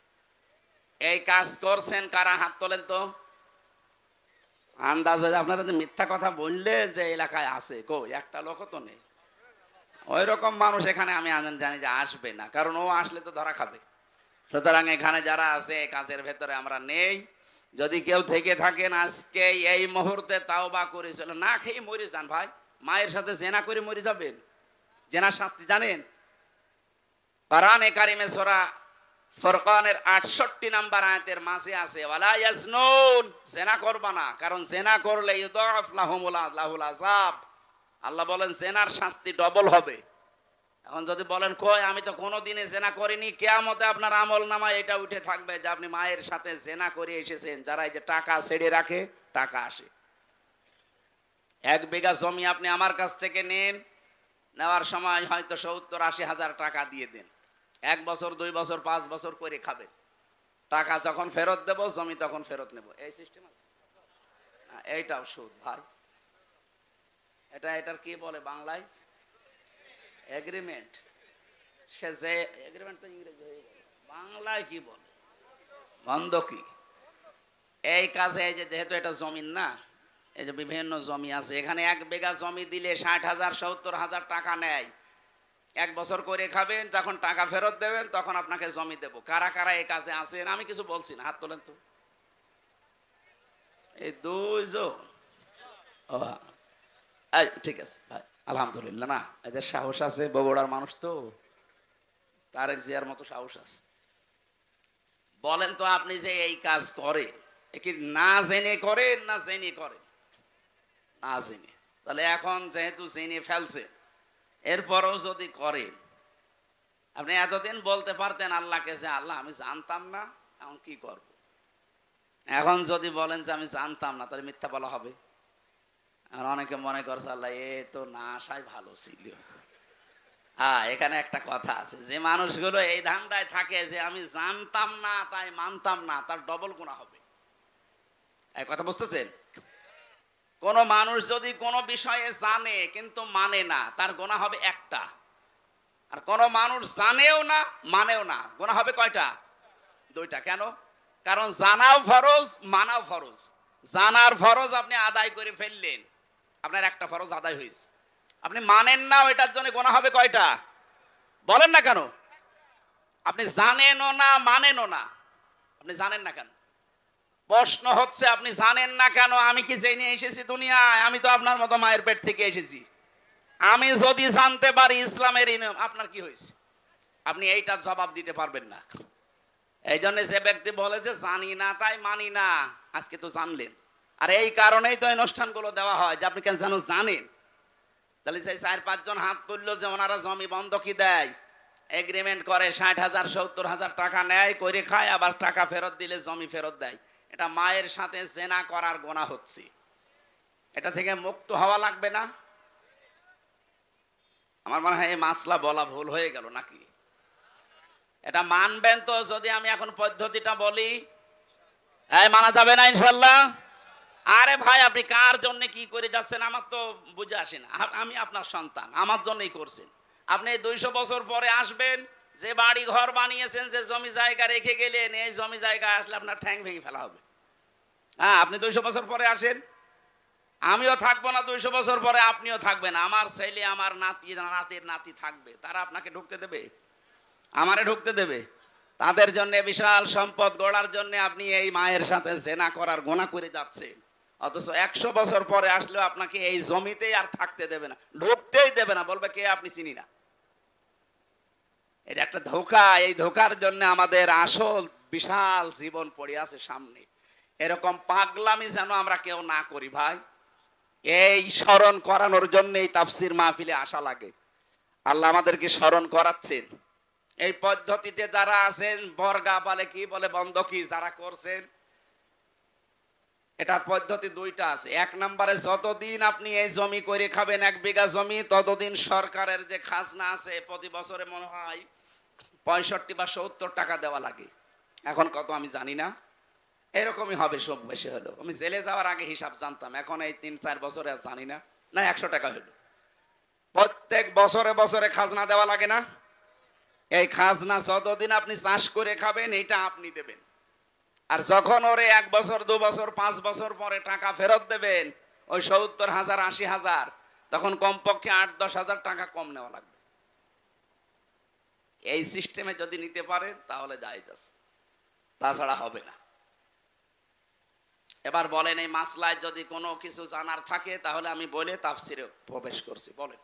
S1: এই কাজ করছেন কারা? হাত তোলেন তো। আন্দাজ হয় আপনারা যে মিথ্যা কথা বললে যে এলাকায় আছে, কই একটা লোক তো নেই। ওই রকম মানুষ এখানে আমি জানি যে আসবে না, কারণ ও আসলে তো ধরা খাবে। সুতরাং এখানে যারা আছে কাজের ভেতরে আমরা নেই। যদি কেউ থেকে থাকেন আজকে এই মুহূর্তে তাওবা করে চলে, না খেয়ে মরে যান ভাই। মায়ের সাথে জেনা করে মরে যাবেন? জেনার শাস্তি জানেন? কোরআনে কারিমে সূরা ফুরকানের 68 নম্বর আয়াতের মাঝে আছে, ওয়ালা ইয়াজনুন, জেনা করবা না, কারণ জেনা করলে ইউদাফ লাহুমুল আযাব। আল্লাহ বলেন জেনার শাস্তি ডবল হবে। এখন যদি বলেন কই আমি তো কোনোদিনই জেনা করিনি, কিয়ামতে আপনার আমলনামায় এটা উঠে থাকবে যে আপনি মায়ের সাথে জেনা করে এসেছেন। যারা এই যে টাকা ছেড়ে রাখে, টাকা আসে। 1 বিঘা জমি আপনি আমার কাছ থেকে নেন, নেওয়ার সময় হয়তো 70-80 হাজার টাকা দিয়ে দেন। 1 বছর 2 বছর 5 বছর করে খাবেন। টাকা যখন ফেরত দেব, জমি তখন ফেরত নেব। এই সিস্টেম আছে। এইটাও সুদ ভাই। এটার কি বলে বাংলায়? এগ্রিমেন্ট। সে যে এগ্রিমেন্ট তো ইংরেজি হয়ে গেল, বাংলায় কি বলে? বন্ধকি। এই কাজে এই যে যেহেতু এটা জমিন না, এই যে বিভিন্ন জমি আছে, এখানে 1 বিঘা জমি দিলে 60,000 70,000 টাকা নেয়। 1 বছর করে খাবেন, যখন টাকা ফেরত দেবেন তখন আপনাকে জমি দেব। কারা কারা এই কাজে আছেন? আমি কিছু বলছি না, হাত তোলেন তো। এই 2 জন। ও, ঠিক আছে ভাই, আলহামদুলিল্লাহ। না, এদের সাহস আছে, বগুড়ার মানুষ তো, তারেক জিয়ার মতো সাহস আছে। বলেন তো, আপনি যে এই কাজ করেন, এ কি না জেনে করেন না জেনে করেন? না জেনে। তাহলে এখন যেহেতু জেনে ফেলছে, এরপরও যদি করেন, আপনি এতদিন বলতে পারতেন আল্লাহকে যে আল্লাহ আমি জানতাম না, এখন কি করব? এখন যদি বলেন যে আমি জানতাম না, তাহলে মিথ্যা বলা হবে। আর অনেকে মনে করছে আল্লাহ এ তো না আসাই ভালো ছিল। হ্যাঁ, এখানে একটা কথা আছে, যে মানুষগুলো এই ধান্দায় থাকে যে আমি জানতাম না তাই মানতাম না, তার ডবল গুনাহ হবে। এই কথা বুঝতেছেন? কোন মানুষ যদি কোনো বিষয়ে জানে কিন্তু মানে না, তার গুনাহ হবে একটা। আর কোন মানুষ জানেও না মানেও না, গুনাহ হবে কয়টা? দুইটা। কেন? কারণ জানাও ফরজ, মানাও ফরজ। জানার ফরজ আপনি আদায় করে ফেললেন, আপনার একটা ফরজ আদায় হয়েছে। আপনি মানেন না, ওইটার জন্য গুনাহ হবে কয়টা? বলেন না কেন? আপনি জানেনও না মানেনও না, আপনি জানেন না কেন? প্রশ্ন হচ্ছে আপনি জানেন না কেন? আমি কি জেনে এসেছি দুনিয়ায়? আমি তো আপনার মতো মায়ের পেট থেকে এসেছি। আমি যদি জানতে পারি ইসলামের নিয়ম, আপনার কি হয়েছে? আপনি এইটার জবাব দিতে পারবেন না। এই জন্য যে ব্যক্তি বলে যে জানি না তাই মানি না, আজকে তো জানলেন। আর এই কারণেই তো অনুষ্ঠানগুলো দেওয়া হয় যে আপনি কেন যেন জানেন। তাহলে সেই 4-5 জন হাত তুললো যে ওনারা জমি বন্ধকি দেয়, এগ্রিমেন্ট করে 60,000 70,000 টাকা নেয়, করে খায়, আবার টাকা ফেরত দিলে জমি ফেরত দেয়। এটা মায়ের সাথে জেনা করার গুনাহ হচ্ছে। এটা থেকে মুক্ত হওয়া লাগবে না? আমার মনে হয় এই মাসলা বলা ভুল হয়ে গেল নাকি? এটা মানবেন তো যদি আমি এখন পদ্ধতিটা বলি? এই মানা যাবে না ইনশাল্লাহ? আরে ভাই, আপনি কার জন্য কি করে যাচ্ছেন আমার তো বুঝে আসে না। আমি আপনার সন্তান, আমার জন্যই করছেন। আপনি 200 বছর পরে আসবেন, যে বাড়ি ঘর বানিয়েছেন, যে জমি জায়গা রেখে গেলেন, এই জমি জায়গা আসলে আপনার ঠ্যাং ভেঙে ফেলা হবে। হ্যাঁ, আপনি 200 বছর পরে আসেন, আমিও থাকবো না 200 বছর পরে, আপনিও থাকবেন। আমার ছেলে, আমার নাতি, নাতির নাতি থাকবে, তারা আপনাকে ঢুকতে দেবে? আমারে ঢুকতে দেবে? তাদের জন্য বিশাল সম্পদ গড়ার জন্য আপনি এই মায়ের সাথে জেনা করার গুনাহ করে যাচ্ছেন। অথচ 100 বছর পরে আসলেও আপনাকে এই জমিতেই আর থাকতে দেবে না, ঢুকতেই দেবে না, বলবে কে আপনি চিনি না। এটা একটা ধোঁকা। এই ধোঁকার জন্য আমাদের আসল বিশাল জীবন পড়ে আছে সামনে। এরকম পাগলামি যেন আমরা কেউ না করি ভাই। এই স্মরণ করানোর জন্য এই তাফসির মাহফিলে আসা লাগে। আল্লাহ আমাদেরকে স্মরণ করাচ্ছেন। এই পদ্ধতিতে যারা আছেন, বর্গা বলে কি বলে বন্ধকি যারা করছেন, এটার পদ্ধতি দুইটা আছে। 1 নম্বরে যতদিন আপনি এই জমি করে খাবেন, 1 বিঘা জমি, ততদিন সরকারের যে খাজনা আছে প্রতি বছরে মনে হয় 65 বা 70 টাকা দেওয়া লাগে। এখন কত আমি জানি না, এরকমই হবে সব বেশি হলো। আমি জেলে যাওয়ার আগে হিসাব জানতাম, এখন এই 3-4 বছরে আর জানি না। না, 100 টাকা হলো। প্রত্যেক বছরে বছরে খাজনা দেওয়া লাগে না? এই খাজনা যতদিন আপনি চাষ করে খাবেন এইটা আপনি দেবেন। আর যখন ওরে 1 বছর 2 বছর 5 বছর পরে টাকা ফেরত দেবেন, ওই 70,000 80,000, তখন কমপক্ষে 8-10 হাজার টাকা কম নেওয়া লাগবে। এই সিস্টেমে যদি নিতে পারেন তাহলে জায়েজ আছে, তাছাড়া হবে না। এবার বলেন, এই মাসলায় যদি কোনো কিছু জানার থাকে তাহলে আমি বলে তাফসিরে প্রবেশ করছি। বলেন,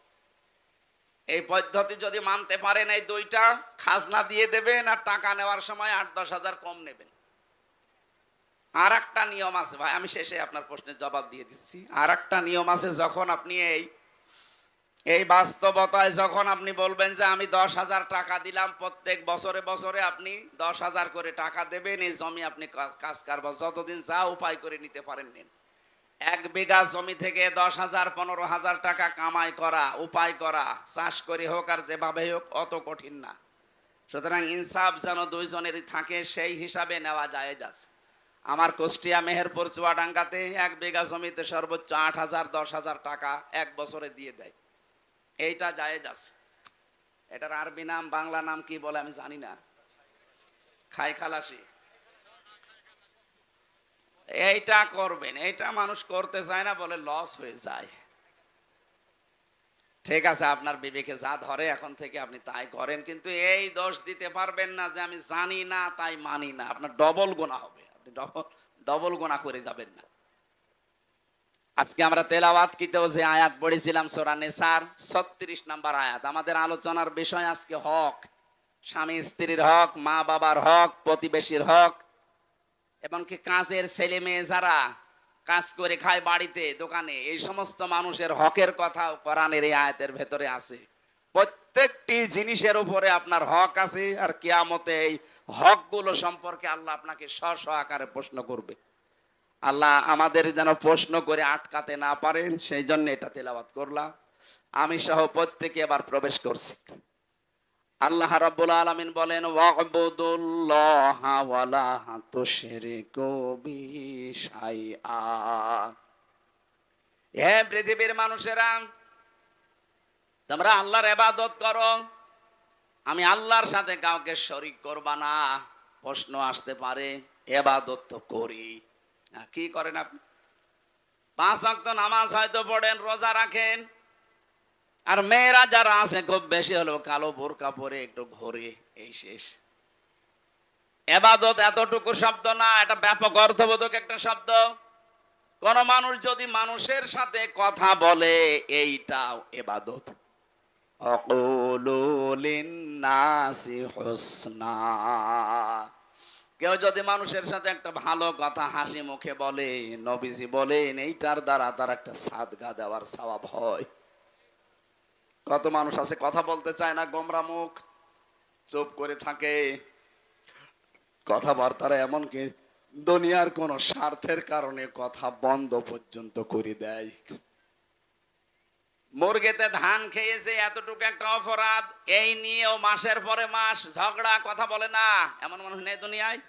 S1: এই পদ্ধতি যদি মানতে পারেন, এই দুইটা খাজনা দিয়ে দেবেন আর টাকা নেওয়ার সময় 8-10 হাজার কম নেবেন। আর একটা নিয়ম আছে ভাই, আমি শেষে আপনার প্রশ্নের জবাব দিয়ে দিচ্ছি। আর একটা নিয়ম আছে, যখন আপনি এই বাস্তবতায় যখন আপনি বলবেন যে আমি 10,000 টাকা দিলাম, প্রত্যেক বছরে বছরে আপনি 10,000 করে টাকা দেবেন, এই জমি আপনি কাজ কারবার যতদিন যা উপায় করে নিতে পারেন নিন। 1 বিঘা জমি থেকে 10,000 15,000 টাকা কামাই করা, উপায় করা, চাষ করে হোক আর যেভাবে হোক, অত কঠিন না। সুতরাং ইনসাফ যেন দুইজনেরই থাকে, সেই হিসাবে নেওয়া জায়েজ আছে। আমার কুষ্টিয়া মেহেরপুর চুয়াডাঙ্গাতে 1 বিঘা জমিতে সর্বোচ্চ 8,000 10,000 টাকা 1 বছরে দিয়ে দেয়। এইটা জায়েজ আছে। এটার আরবি নাম বাংলা নাম কি বলে আমি জানি না, খাই খালাসি। এইটা করবেন, এইটা মানুষ করতে চায় না, বলে লস হয়ে যায়। ঠিক আছে, আপনার বিবেকে যা ধরে এখন থেকে আপনি তাই করেন, কিন্তু এই দোষ দিতে পারবেন না যে আমি জানি না তাই মানি না। আপনার ডবল গুনাহ হবে, আপনি ডবল ডবল গুনাহ করে যাবেন না। আজকে আমরা তেলাওয়াতকৃত যে আয়াত পড়েছিলাম সূরা নিসার 36 নম্বর আয়াত। আমাদের আলোচনার বিষয় আজকে হক, স্বামী স্ত্রীর হক, মা বাবার হক, প্রতিবেশীর হক, এবং কি কাজের ছেলে মেয়ে যারা কাজ করে খায় বাড়িতে দোকানে, এই সমস্ত মানুষের হকের কথা কোরআনের এই আয়াতের ভেতরে আছে। প্রত্যেকটি জিনিসের উপরে আপনার হক আছে, আর কিয়ামতে এই হকগুলো সম্পর্কে আল্লাহ আপনাকে স্ব আকারে প্রশ্ন করবে। আল্লাহ আমাদের যেন প্রশ্ন করে আটকাতে না পারেন, সেই জন্য এটা তেলাওয়াত করলাম। আমি সহ প্রত্যেকে এবার প্রবেশ করছি। আল্লাহ রাব্বুল আলামিন বলেন, ওয়া'বুদুল্লাহা ওয়ালা তুশরিকু বিহি শাইআ। হে পৃথিবীর মানুষেরা, তোমরা আল্লাহর ইবাদত করো, আমি আল্লাহর সাথে কাউকে শরীক করবা না। প্রশ্ন আসতে পারে, ইবাদত তো করি, কি করেন আপনি? 5 ওয়াক্ত নামাজ হয়তো পড়েন, রোজা রাখেন, আর মেয়েরা যারা আছে খুব বেশি হলো কালো বোরকা পরে একটু ঘোরে, এই শেষ। ইবাদত এতটুকু শব্দ না, এটা ব্যাপক অর্থবোধক একটা শব্দ। কোন মানুষ যদি মানুষের সাথে কথা বলে, এইটাও ইবাদত। অকুলু লিন্নাসি হুসনা। কেউ যদি মানুষের সাথে একটা ভালো কথা হাসি মুখে বলে, নবীজি বলেন এইটার দ্বারা তার একটা সাদগা দেওয়ার সওয়াব হয়। কত মানুষ আছে কথা বলতে চায় না, গোমরা মুখ, চুপ করে থাকে, কথাবার্তারা এমনকি দুনিয়ার কোন স্বার্থের কারণে কথা বন্ধ পর্যন্ত করে দেয়। মুরগিতে ধান খেয়েছে, এতটুকু একটা অপরাধ, এই নিয়েও মাসের পরে মাস ঝগড়া, কথা বলে না, এমন মানুষ নেই দুনিয়ায়।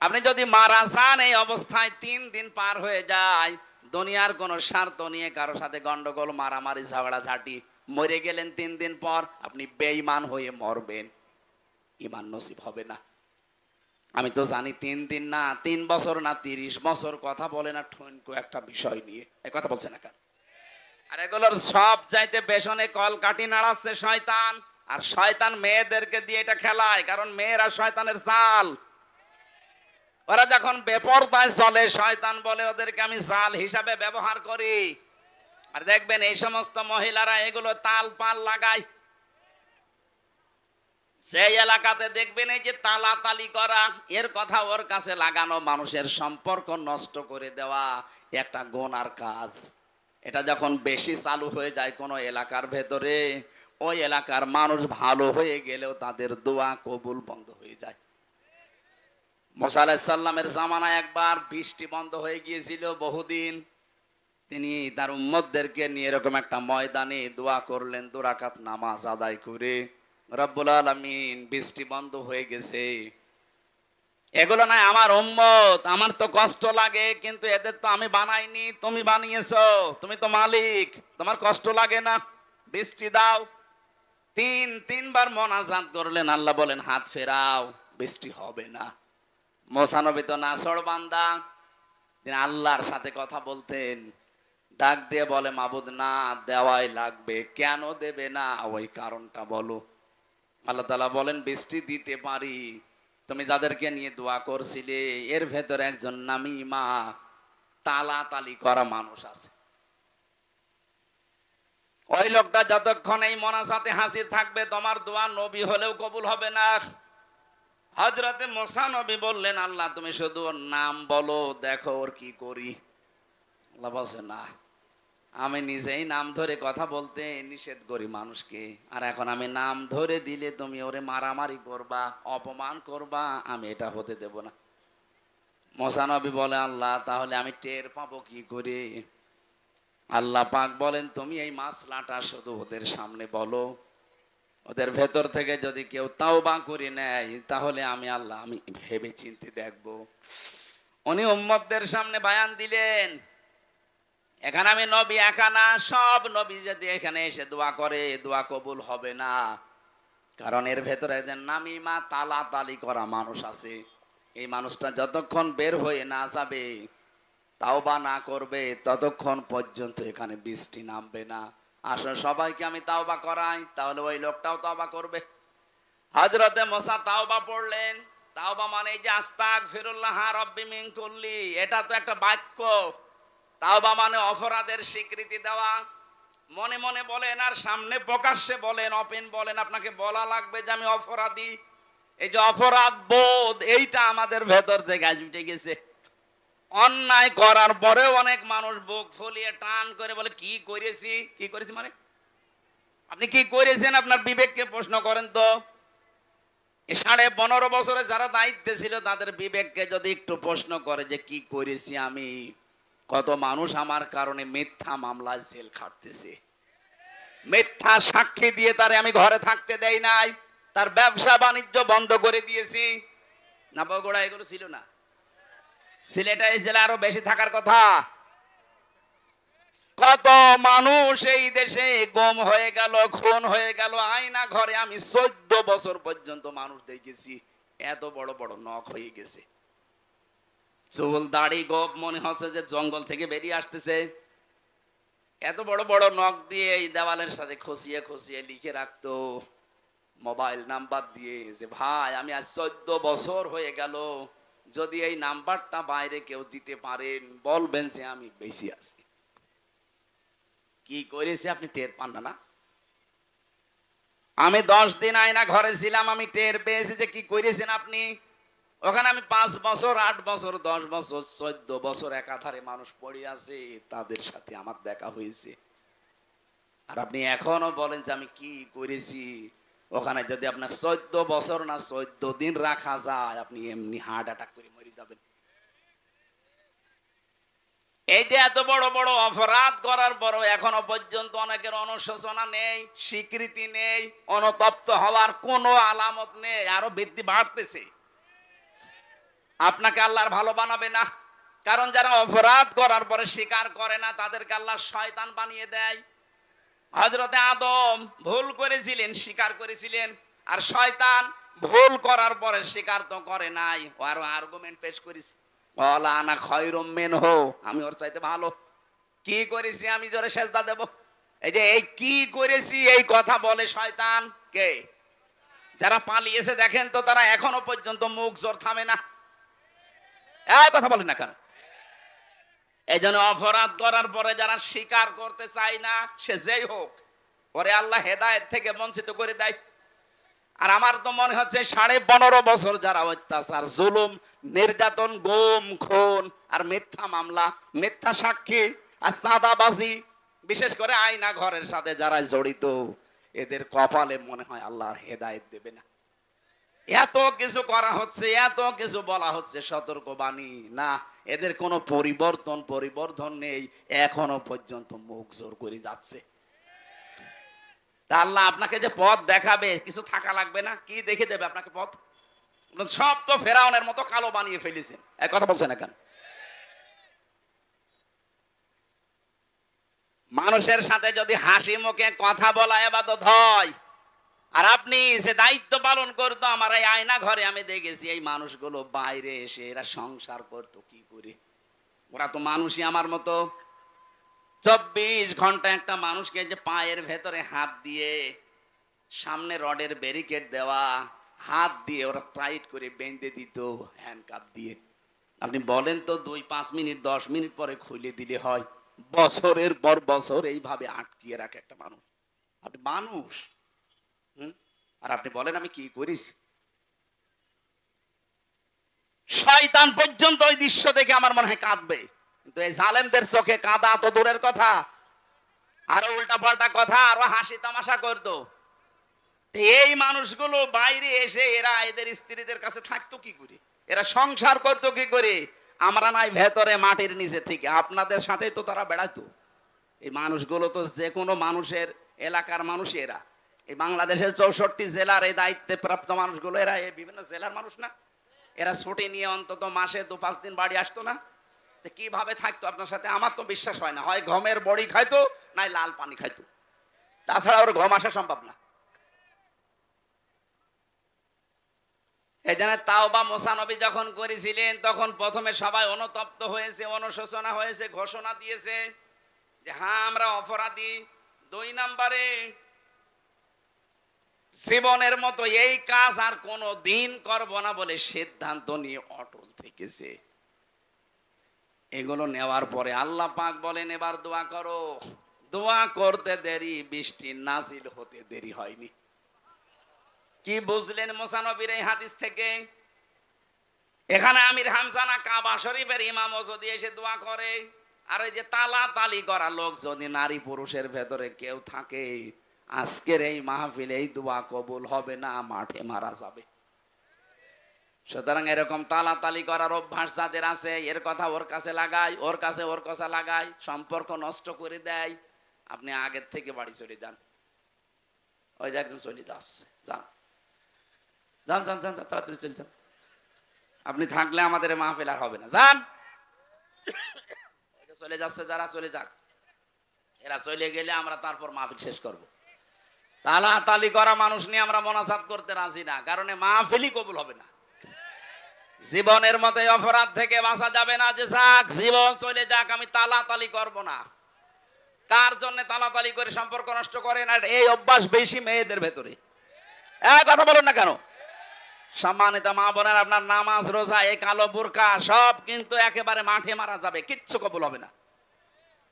S1: আপনি যদি মারা যান, এই অবস্থায় 3 দিন পার হয়ে যায়, দুনিয়ার কোন স্বার্থ নিয়ে কারো সাথে গন্ডগোল, মারামারি, ঝগড়া ঝাঁটি, মরে গেলেন 3 দিন পর, আপনি বেঈমান হয়ে মরবেন, ঈমান নসিব হবে না। আমি তো জানি 3 দিন না, 3 বছর না, 30 বছর কথা বলে না ঠুনকো একটা বিষয় নিয়ে, এই কথা বলছে না কেন? আর এগুলোর সব চাইতে পেছনে কলকাঠি নাড়াচ্ছে শয়তান, আর শয়তান মেয়েদেরকে দিয়ে এটা খেলায়, কারণ মেয়েরা শয়তানের জাল। ওরা যখন বেপরদায় চলে, শয়তান বলে ওদেরকে আমি জাল হিসাবে ব্যবহার করি। আর দেখবেন এই সমস্ত মহিলারা এগুলো তাল পাল লাগায়। সেই এলাকাতে দেখবেন এই যে তালাতালি করা, এর কথা ওর কাছে লাগানো, মানুষের সম্পর্ক নষ্ট করে দেওয়া একটা গুনার কাজ। এটা যখন বেশি চালু হয়ে যায় কোন এলাকার ভেতরে, ওই এলাকার মানুষ ভালো হয়ে গেলেও তাদের দোয়া কবুল বন্ধ হয়ে যায়। মুসা আলাইহিস সালামের জামানায় একবার বৃষ্টি বন্ধ হয়ে গিয়েছিল বহুদিন। তিনি তার উম্মতদেরকে নিয়ে এরকম একটা ময়দানে দোয়া করলেন, 2 রাকাত নামাজ আদায় করে, রব্বুল আলামিন বৃষ্টি বন্ধ হয়ে গেছে। এগুলো নাই আমার উম্মত, আমার তো কষ্ট লাগে, কিন্তু এদের তো আমি বানাইনি, তুমি বানিয়েছো, তুমি তো মালিক, তোমার কষ্ট লাগে না, বৃষ্টি দাও। 3বার মোনাজাত করলেন, আল্লাহ বলেন হাত ফেরাও, বৃষ্টি হবে না। মুসা নবী তো নাছড় বান্দা, তিনি আল্লাহর সাথে কথা বলতেন, ডাক দিয়ে বলে মাবুদ না, দেওয়াই লাগবে। কেন দেবে না, ওই কারণটা বলো। আল্লাহ তাআলা বলেন বৃষ্টি দিতে পারি, তুমি যাদেরকে নিয়ে দোয়া করছিলে এর ভেতরে একজন নামিমা, তালাতালি করা মানুষ আছে। ওই লোকটা যতক্ষণ এই মোনাজাতে হাজির থাকবে, তোমার দোয়া নবী হলেও কবুল হবে না। হযরতে মুসা নবী বললেন, আল্লাহ তুমি শুধু ওর নাম বলো, দেখো ওর কি করি। আল্লাহ বলছে না, আমি নিজেই নাম ধরে কথা বলতে নিষেধ করি মানুষকে, আর এখন আমি নাম ধরে দিলে তুমি ওরে মারামারি করবা, অপমান করবা, আমি এটা হতে দেব না। মুসা নবী বলে, আল্লাহ তাহলে আমি টের পাবো কি করে? আল্লাহ পাক বলেন, তুমি এই মাসলাটা শুধু ওদের সামনে বলো, ওদের ভেতর থেকে যদি কেউ তাওবা করে নেয়, তাহলে আমি আল্লাহ আমি ভেবে চিন্তে দেখবো। উনি উম্মতদের সামনে বয়ান দিলেন, এখানে আমি নবী একা না, সব নবী যদি এখানে এসে দোয়া করে, দোয়া কবুল হবে না। কারণ এর ভেতরে যে নামিমা, তালাতালি করা মানুষ আছে, এই মানুষটা যতক্ষণ বের হয়ে না যাবে, তাওবা না করবে, ততক্ষণ পর্যন্ত এখানে বৃষ্টি নামবে না। আসলে সবাইকে আমি তাওবা করাই, তাহলে ওই লোকটাও তাওবা করবে। হযরতে মুসা তাওবা পড়লেন। তাওবা মানে এই যে আস্তাগফিরুল্লাহ রাব্বি মিন কুল্লি, এটা তো একটা বাক্য। তাওবা মানে অপরাধের স্বীকৃতি দেওয়া। মনে মনে বলেন আর সামনে প্রকাশ্যে বলেন, ওপেন বলেন, আপনাকে বলা লাগবে যে আমি অপরাধী। এই যে অপরাধ বোধ, এইটা আমাদের ভেতর থেকে আজ উঠে গেছে। অন্যায় করার পরেও অনেক মানুষ বুক ফুলিয়ে টান করে বলে কি করেছি, কি করেছি মানে আপনি কি করেছেন? আপনার বিবেককে প্রশ্ন করেন তো। 15.5 বছরে যারা দায়িত্বে ছিল তাদের বিবেককে যদি একটু প্রশ্ন করে যে কি করেছি আমি। কত মানুষ আমার কারণে মিথ্যা মামলায় জেল খাটতেছে, মিথ্যা সাক্ষী দিয়ে তারে আমি ঘরে থাকতে দেই নাই, তার ব্যবসা বাণিজ্য বন্ধ করে দিয়েছি। না বগুড়া এগুলো ছিল না? সিলেটে এই জেলা আরো বেশি থাকার কথা। কত মানুষ এই দেশে গম হয়ে গেল, খুন হয়ে গেল। আয়না ঘরে আমি 14 বছর পর্যন্ত মানুষ দেখেছি এত বড় বড় নখ হয়ে গেছে, চুল দাড়ি গোপ মনে হচ্ছে যে জঙ্গল থেকে বেরিয়ে আসতেছে। এত বড় বড় নখ দিয়ে এই দেওয়ালের সাথে খসিয়ে খসিয়ে লিখে রাখতো মোবাইল নাম্বার দিয়ে যে ভাই আমি আজ 14 বছর হয়ে গেল, যদি এই নাম্বারটা বাইরে কেউ দিতে পারেন বলবেন যে আমি বেঁচে আছি। কি করেছে আপনি টের পান না? আমি 10 দিন আয়না ঘরে ছিলাম, আমি টের পেয়েছি যে কি করেছেন আপনি। ওখানে আমি 5 বছর 8 বছর 10 বছর 14 বছর একাধারে মানুষ পড়ে আছে, তাদের সাথে আমার দেখা হয়েছে। আর আপনি এখনো বলেন যে আমি কি করেছি। ওখানে যদি আপনার 14 বছর না 14 দিন রাখা যায়, আপনি এমনি হার্ট অ্যাটাক করে মরে যাবেন। এই যে এত বড় বড় অপরাধ করার পরও এখনো পর্যন্ত অনেকের অনুশোচনা নেই, স্বীকৃতি নেই, অনুতপ্ত হওয়ার কোনো আলামত নেই, আরো বৃদ্ধি বাড়তেছে। আপনাকে আল্লাহর ভালো বানাবে না, কারণ যারা অপরাধ করার পরে স্বীকার করে না তাদেরকে আল্লাহ শয়তান বানিয়ে দেয়। হযরতে আদম ভুল করেছিলেন, স্বীকার করেছিলেন, আর শয়তান ভুল করার পরে স্বীকার তো করে নাই, ও আরো আর্গুমেন্ট পেশ করেছে, বলা আনা খয়রুম মিনহু, আমি ওর চাইতে ভালো। কি করেছি আমি জোরে সেজদা দেব? এই যে এই কি করেছি এই কথা বলে শয়তান কে? যারা পালিয়েছে দেখেন তো, তারা এখনো পর্যন্ত মুখ জোর থামে না। এই কথা বলেন না কেন? এই জন্য অপরাধ করার পরে যারা স্বীকার করতে চায় না, সে যেই হোক, পরে আল্লাহ হেদায়েত থেকে বঞ্চিত করে দেয়। আর আমার তো মনে হচ্ছে 15.5 বছর যারা অত্যাচার, জুলুম, নির্যাতন, গুম, খুন আর মিথ্যা মামলা, মিথ্যা সাক্ষী আর চাঁদাবাজি, বিশেষ করে আয়না ঘরের সাথে যারা জড়িত, এদের কপালে মনে হয় আল্লাহর হেদায়েত দেবে না। এত কিছু করা হচ্ছে, এত কিছু বলা হচ্ছে সতর্কবাণী, না এদের কোনো পরিবর্তন নেই, এখনো পর্যন্ত মুখ জোর করে যাচ্ছে। তা আল্লাহ আপনাকে যে পথ দেখাবে, কিছু থাকা লাগবে না? কি দেখে দেবে আপনাকে পথ? সব তো ফেরাউনের মতো কালো বানিয়ে ফেলেছেন। এক কথা বলছেন না কেন? মানুষের সাথে যদি হাসি মুখে কথা বলা ইবাদত হয়, আর আপনি যে দায়িত্ব পালন করতো, আমার এই আয়না ঘরে আমি দেখেছি এই মানুষগুলো বাইরে এসে এরা সংসার করতো কি করে। ওরা তো মানুষই আমার মতো। 24 ঘন্টা একটা মানুষকে যে পায়ের ভেতরে হাত দিয়ে, সামনে রডের ব্যারিকেড দেওয়া, হাত দিয়ে ওরা টাইট করে বেঁধে দিত হ্যান্ডকাপ দিয়ে। আপনি বলেন তো 2-5 মিনিট 10 মিনিট পরে খুলে দিলে হয়? বছরের পর বছর এইভাবে আটকিয়ে রাখে একটা মানুষ। আপনি মানুষ, আর আপনি বলেন আমি কি করেছি? শয়তান পর্যন্ত ওই দৃশ্য দেখে আমার মনে হয় কাঁদবে, কিন্তু এই জালেমদের চোখে কাঁদা তো দূরের কথা, আরো উল্টা পাল্টা কথা, আরো হাসি তামাশা করতো। এই মানুষগুলো বাইরে এসে এরা এদের স্ত্রীদের কাছে থাকতো কি করে, এরা সংসার করতো কি করে? আমরা নাই ভেতরে মাটির নিচে থেকে, আপনাদের সাথে তো তারা বেড়াতো। এই মানুষগুলো তো যে কোনো মানুষের এলাকার মানুষ। এরা এই বাংলাদেশের 64 জেলার এই দায়িত্বে প্রাপ্ত মানুষগুলো, এরা এই বিভিন্ন জেলার মানুষ না? এরা ছুটি নিয়ে অন্তত মাসে 2-5 দিন বাড়ি আসতো না? কিভাবে থাকতো আপনার সাথে? আমার তো বিশ্বাস হয় না, হয় গমের বড়ি খাইতো, নাই লাল পানি খাইতো, তাছাড়া ওর ঘুম আসা সম্ভব না। এই জন্য তাওবা মুসা নবী যখন করেছিলেন, তখন প্রথমে সবাই অনুতপ্ত হয়েছে, অনুশোচনা হয়েছে, ঘোষণা দিয়েছে যে হ্যাঁ আমরা অপরাধী, দুই নম্বরে, জীবনের মতো এই কাজ আর কোনো দিন করব না বলে সিদ্ধান্ত নিয়ে অটল থেকেছে। এগুলো নেওয়ার পরে আল্লাহ পাক বলেন এবার দোয়া করো। দোয়া করতে দেরি, বৃষ্টি নাজিল হতে দেরি হয়নি। কি বুঝলেন মুসা নবীর এই হাদিস থেকে? এখানে আমির হামজা না কাবা শরীফের ইমামও যদি এসে দোয়া করে, আর ওই যে তালা তালি করা লোক যদি নারী পুরুষের ভেতরে কেউ থাকে, আজকের এই মাহফিল এই দোয়া কবুল হবে না, মাঠে মারা যাবে। সুতরাং এরকম তালাতালি করার অভ্যাস যাদের আছে, এর কথা ওর কাছে লাগায়, ওর কাছে ওর কথা লাগায়, সম্পর্ক নষ্ট করে দেয়। আপনি আগের থেকে বাড়ি চলে যান। ওই যে একজন চলে যাচ্ছে, যান যান যান যান, তাড়াতাড়ি চলে যান। আপনি থাকলে আমাদের মাহফিল আর হবে না, যান। চলে যাচ্ছে যারা, চলে যাক। এরা চলে গেলে আমরা তারপর মাহফিল শেষ করব। তালাতালি করা মানুষ নিয়ে আমরা মোনাজাত করতে রাজি না, কারণ মাহফিলই কবুল হবে না। জীবনের মতো অপরাধ থেকে বাঁচা যাবে না যে যাক জীবন চলে যাক, আমি তালাতালি করব না। কার জন্য তালাতালি করে সম্পর্ক নষ্ট করে না? এই অভ্যাস বেশি মেয়েদের ভেতরে। কথা বলুন না কেন? সম্মানিত মা বোনের, আপনার নামাজ রোজা এই কালো বোরকা সব কিন্তু একেবারে মাঠে মারা যাবে, কিচ্ছু কবুল হবে না।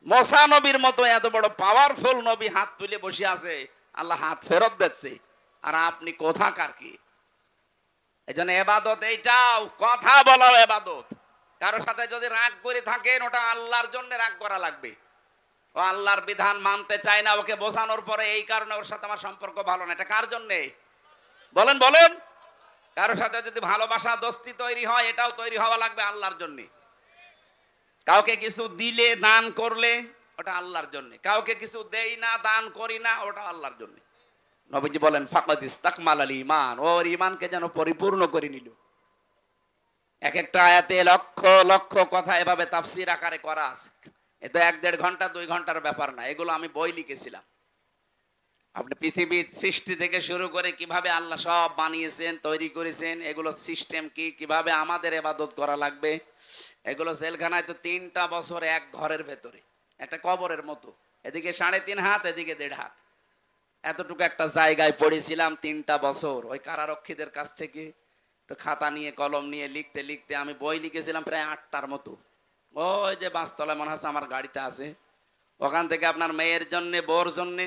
S1: মুসা নবীর মতো এত বড় পাওয়ারফুল নবী হাত তুলে বসে আছে, আল্লাহ হাত ফেরত দিচ্ছে, আর আপনি কোথাকার কি? এই জন্য এবাদত এইটাও, কথা বলাও এবাদত। কারোর সাথে যদি রাগ করে থাকেন, ওটা আল্লাহর জন্য রাগ করা লাগবে। ও আল্লাহর বিধান মানতে চায় না, ওকে বোঝানোর পরে এই কারণে ওর সাথে আমার সম্পর্ক ভালো না, এটা কার জন্যে? বলেন বলেন। কারোর সাথে যদি ভালোবাসা দোস্তি তৈরি হয়, এটাও তৈরি হওয়া লাগবে আল্লাহর জন্য। কাউকে কিছু দিলে দান করলে ওটা আল্লাহর জন্য, কাউকে কিছু দেই না দান করি না, ওটা আল্লাহর জন্য। নবীজি বলেন ফাকাদ ইস্তাকমালাল ঈমান, ওর ঈমানকে যেন পরিপূর্ণ করে নিল। এক একটা আয়াতে লক্ষ লক্ষ কথা এভাবে তাফসীর আকারে করা আছে। এটা 1-1.5 ঘন্টা 2 ঘন্টার ব্যাপার না, এগুলো আমি বই লিখেছিলাম। আপনি পৃথিবীর সৃষ্টি থেকে শুরু করে কিভাবে আল্লাহ সব বানিয়েছেন, তৈরি করেছেন, এগুলো সিস্টেম কি, কিভাবে আমাদের ইবাদত করা লাগবে, এগুলো জেলখানায় তো 3টা বছর এক ঘরের ভেতরে, একটা কবরের মতো, এদিকে 3.5 হাত, এদিকে 1.5 হাত, এতটুকু একটা জায়গায় পড়েছিলাম 3টা বছর। ওই কারারক্ষীদের কাছ থেকে খাতা নিয়ে কলম নিয়ে লিখতে লিখতে আমি বই লিখেছিলাম প্রায় 8টার মতো। ওই যে বাসতলায় মনে হচ্ছে আমার গাড়িটা আছে, ওখান থেকে আপনার মেয়ের জন্য, বোর জন্য,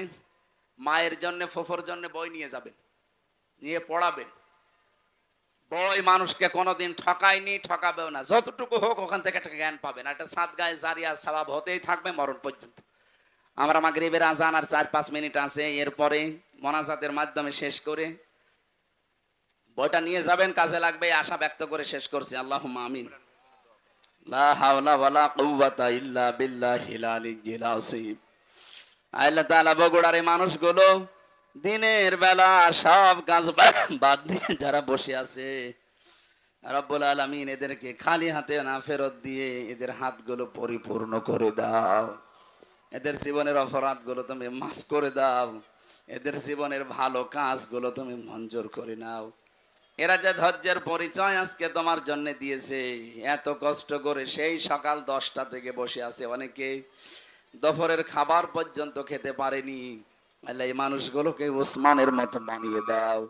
S1: মায়ের জন্য, ফুফুর জন্য বই নিয়ে যাবেন, নিয়ে পড়াবেন। বই মানুষকে কোনোদিন ঠকায়নি, ঠকাবেও না, যতটুকু হোক ওখান থেকে একটা জ্ঞান পাবেন। একটা সাদগায়ে জারিয়া সওয়াব হতেই থাকবে মরণ পর্যন্ত। আমরা মাগরিবের আজান আর 4-5 মিনিট আছে, এরপরে মোনাজাতের মাধ্যমে শেষ করে বইটা নিয়ে যাবেন, কাজে লাগবে, আশা ব্যক্ত করে শেষ করছি। আল্লাহুম্মা আমিন। লা হাওলা ওয়ালা কুওয়াতা ইল্লা বিল্লাহিল আলিয়্যিল আযীম। আল্লাহ তাআলা বগুড়ার এই মানুষগুলো দিনের বেলা সব কাজ বাদ দিয়ে যারা বসে আছে, রব্বুল আলামিন এদেরকে খালি হাতে না ফেরত দিয়ে এদের হাতগুলো পরিপূর্ণ করে দাও। এদের জীবনের অপরাধগুলো তুমি মাফ করে দাও, এদের জীবনের ভালো কাজগুলো তুমি মঞ্জুর করে নাও। এরা যে ধৈর্যের পরিচয় আজকে তোমার জন্য দিয়েছে, এত কষ্ট করে সেই সকাল 10টা থেকে বসে আছে, অনেকে দুপুরের খাবার পর্যন্ত খেতে পারেনি। আল্লাহ এই মানুষগুলোকে ওসমানের মতো বানিয়ে দাও।